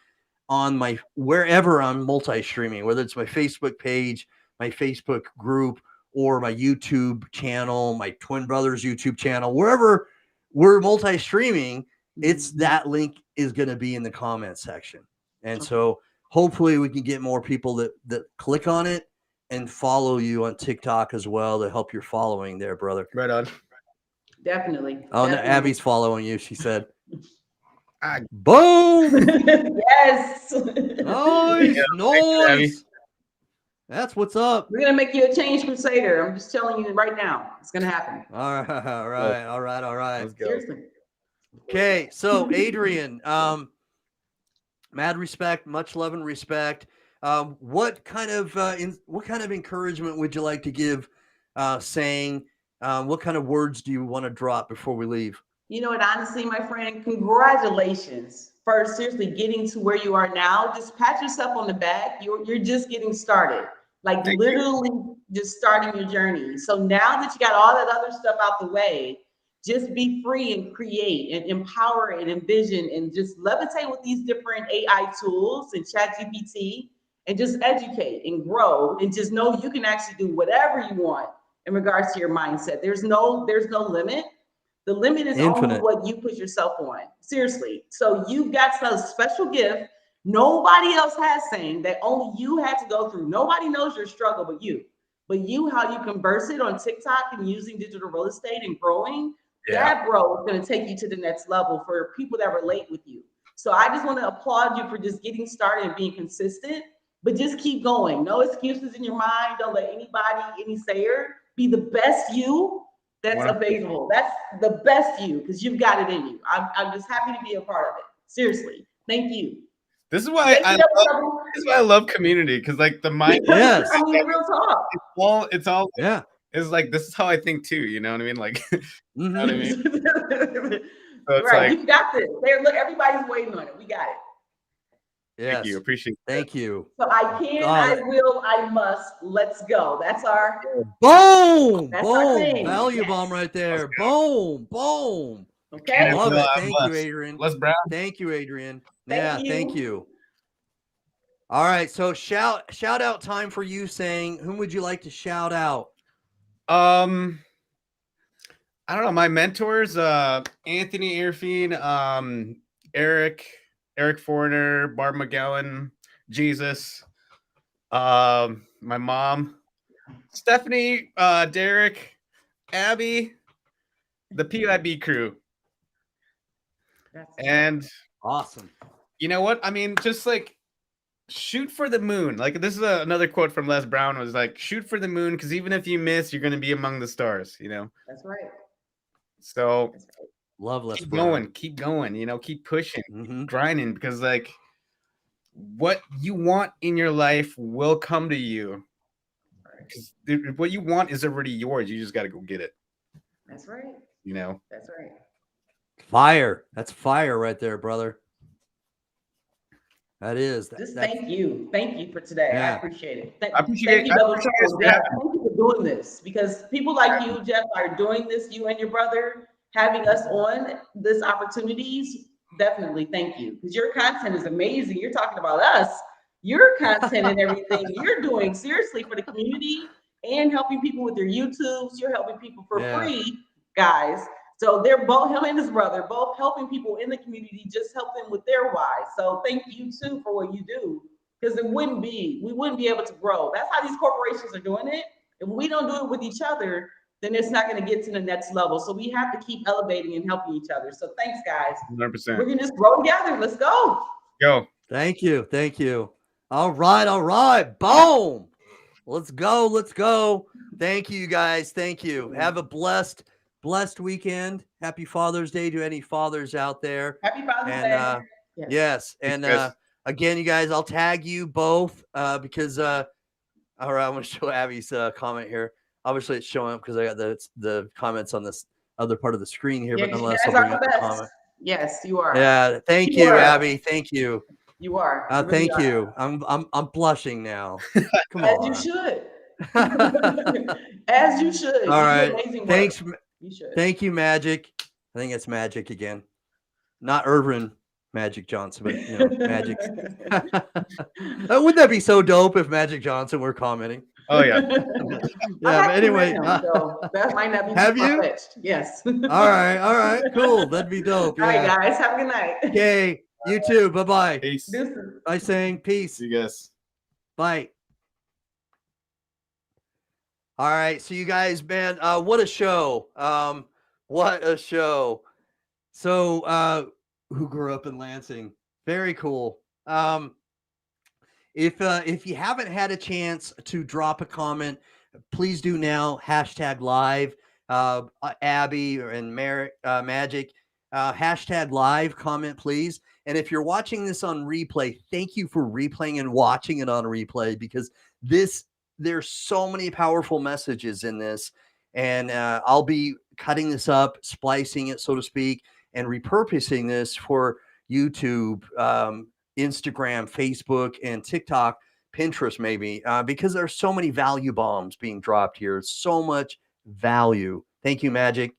on wherever I'm multi-streaming, whether it's my Facebook page, my Facebook group, or my YouTube channel, my twin brothers YouTube channel, wherever we're multi-streaming, it's that link is going to be in the comment section. And so hopefully we can get more people that click on it and follow you on TikTok as well to help your following there, brother. Right on. Definitely. Oh, no, Abby's following you, she said. Boom! Yes. Nice. That's what's up. We're gonna make you a change crusader. I'm just telling you right now, it's gonna happen. All right. Let's go. Seriously. Okay, so Adrian, mad respect, much love and respect. What kind of encouragement would you like to give? Saying, what kind of words do you want to drop before we leave? You know what? Honestly, my friend, congratulations. First, seriously, getting to where you are now. Just pat yourself on the back. You're just getting started. Like literally just starting your journey. So now that you got all that other stuff out the way, just be free and create and empower and envision and just levitate with these different AI tools and ChatGPT and just educate and grow and just know you can actually do whatever you want in regards to your mindset. There's no limit. The limit is only what you put yourself on. Seriously. So you got some special gift nobody else has, saying that only you had to go through. Nobody knows your struggle but you. But you, how you converse it on TikTok and using digital real estate and growing, that, bro, is going to take you to the next level for people that relate with you. So I just want to applaud you for just getting started and being consistent, but just keep going. No excuses in your mind. Don't let anybody, any sayer, be the best you. That's available. That's the best you, because you've got it in you. I'm just happy to be a part of it. Seriously. Thank you. This is why I love community, because like the mind. Yes. I mean, real talk. It's all yeah. It's like, this is how I think too. You know what I mean? Like, you know what I mean? So it's right. Like, you got this. There, look, everybody's waiting on it. We got it. Yes. Thank you. Appreciate it. Thank you. So I can, I will, I must. Let's go. That's our boom. That's boom. our thing. Value bomb right there. Boom. Boom. Okay. Love it. Thank you, Adrian. Les Brown. Thank you, Adrian. Thank you. Thank you. All right. So shout out time for you, saying, whom would you like to shout out? I don't know. My mentors, Anthony Airfiend, Eric Foreigner, Barb McGowan, Jesus, my mom, Stephanie, Derek, Abby, the PIB crew. And awesome. You know what? I mean, just like, shoot for the moon. Like, this is another quote from Les Brown, was like, shoot for the moon, because even if you miss, you're going to be among the stars, you know? That's right. So love Les Brown. Keep going, you know, keep pushing, grinding, because like, what you want in your life will come to you. Because what you want is already yours. You just got to go get it. That's right. You know? That's right. Fire. That's fire right there, brother. That is. Thank you. Thank you for today. Yeah. I appreciate it. I appreciate you, Jeff. Thank you for doing this, because people like you, Jeff, are doing this. You and your brother having us on this opportunities. Definitely. Thank you. Because your content is amazing. You're talking about us, your content and everything you're doing seriously for the community and helping people with their YouTubes. You're helping people for free, guys. So they're both, him and his brother, both helping people in the community, just help them with their why. So thank you too for what you do, because we wouldn't be able to grow. That's how these corporations are doing it. If we don't do it with each other, then it's not going to get to the next level. So we have to keep elevating and helping each other. So thanks, guys. 100%. We're going to just grow together. Let's go. Go. Thank you. Thank you. All right. All right. Boom. Let's go. Let's go. Thank you, guys. Thank you. Have a blessed weekend. Happy Father's Day to any fathers out there. Happy Father's Day. Yes. And again, you guys, I'll tag you both because all right, I'm going to show Abby's comment here. Obviously, it's showing up because I got the comments on this other part of the screen here, but nonetheless, I'll bring up the comment. Yes, you are. Yeah, thank you, Abby. Thank you. You are. Thank you. I'm blushing now. Come on. As you should. As you should. All right. Thanks. You should. Thank you, Magic. I think it's Magic again, not Irvin Magic Johnson, but you know, Magic. Wouldn't that be so dope if Magic Johnson were commenting? Oh yeah. Yeah. But anyway, so that might not be. Have you? Yes. All right. Cool. That'd be dope. All right, guys. Have a good night. Okay. You too. Bye-bye. Peace. Bye, saying peace. See you guys. Bye. All right. So you guys, man, what a show. What a show. So who grew up in Lansing? Very cool. If you haven't had a chance to drop a comment, please do now. #live. Abby and Magic. #live, comment, please. And if you're watching this on replay, thank you for replaying and watching it on replay, because there's so many powerful messages in this. And I'll be cutting this up, splicing it, so to speak, and repurposing this for YouTube, Instagram, Facebook, and TikTok, Pinterest, maybe, because there's so many value bombs being dropped here. So much value. Thank you, Magic.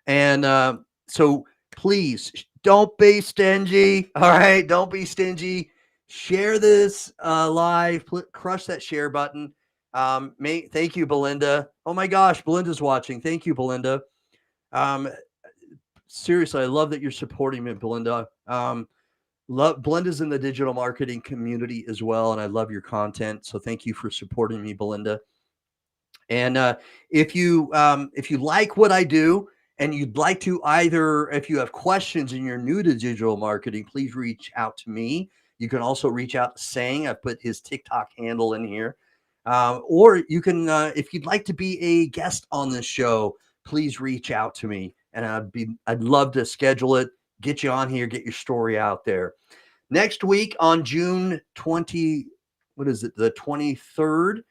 And so please don't be stingy. All right. Don't be stingy. Share this live. Crush that share button. Thank you, Belinda. Oh my gosh, Belinda's watching. Thank you, Belinda. Seriously, I love that you're supporting me, Belinda. Belinda's in the digital marketing community as well, and I love your content. So thank you for supporting me, Belinda. And if you like what I do, and you'd like to if you have questions and you're new to digital marketing, please reach out to me. You can also reach out to Sang. I've put his TikTok handle in here. Or you can, if you'd like to be a guest on this show, please reach out to me, and I'd love to schedule it, get you on here, get your story out there. Next week on June 20, what is it, the 23rd,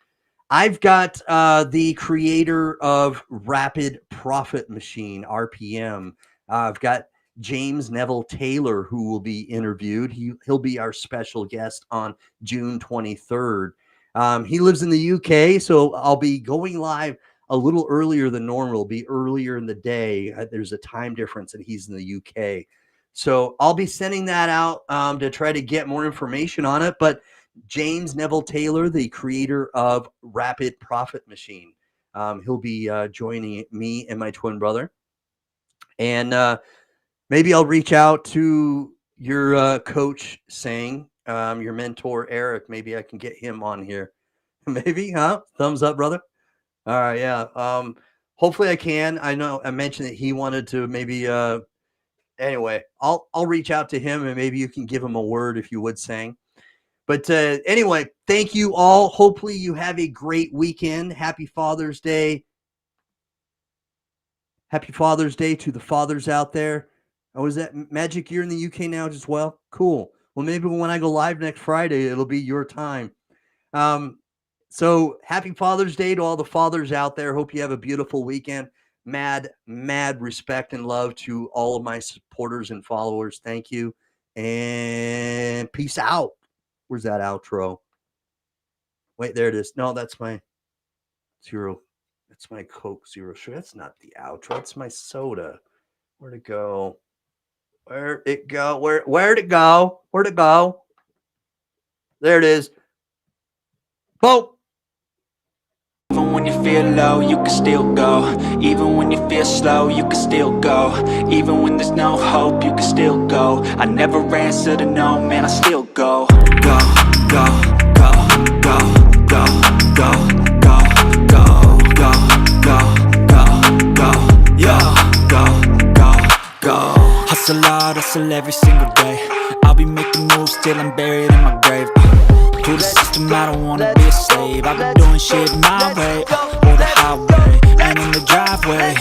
I've got the creator of Rapid Profit Machine, RPM. I've got James Neville Taylor, who will be interviewed. He'll be our special guest on June 23rd. He lives in the UK, so I'll be going live a little earlier than normal. It'll be earlier in the day. There's a time difference, and he's in the UK. So I'll be sending that out to try to get more information on it. But James Neville Taylor, the creator of Rapid Profit Machine, he'll be joining me and my twin brother. And maybe I'll reach out to your coach, Sang, your mentor, Eric. Maybe I can get him on here. Maybe, huh? Thumbs up, brother. All right, yeah. Hopefully I can. I know I mentioned that he wanted to maybe anyway, I'll reach out to him, and maybe you can give him a word if you would, Sang. But anyway, thank you all. Hopefully you have a great weekend. Happy Father's Day. Happy Father's Day to the fathers out there. Oh, is that Magic? You're in the UK now as well? Cool. Well, maybe when I go live next Friday, it'll be your time. So happy Father's Day to all the fathers out there. Hope you have a beautiful weekend. Mad respect and love to all of my supporters and followers. Thank you. And peace out. Where's that outro? Wait, there it is. No, that's my zero. That's my Coke Zero Sugar. That's not the outro. That's my soda. Where'd it go? Where'd it go? Where'd it go? Where'd it go? There it is. Boom. Even when you feel low, you can still go. Even when you feel slow, you can still go. Even when there's no hope, you can still go. I never answer to no, man, I still go. Go, go, go, go, go, go, go, go, go, go, go, go, yeah, go. Hustle hard, hustle every single day. I'll be making moves till I'm buried in my grave. To the system, I don't wanna be a slave. I've been doing shit my way, or the highway, and in the driveway.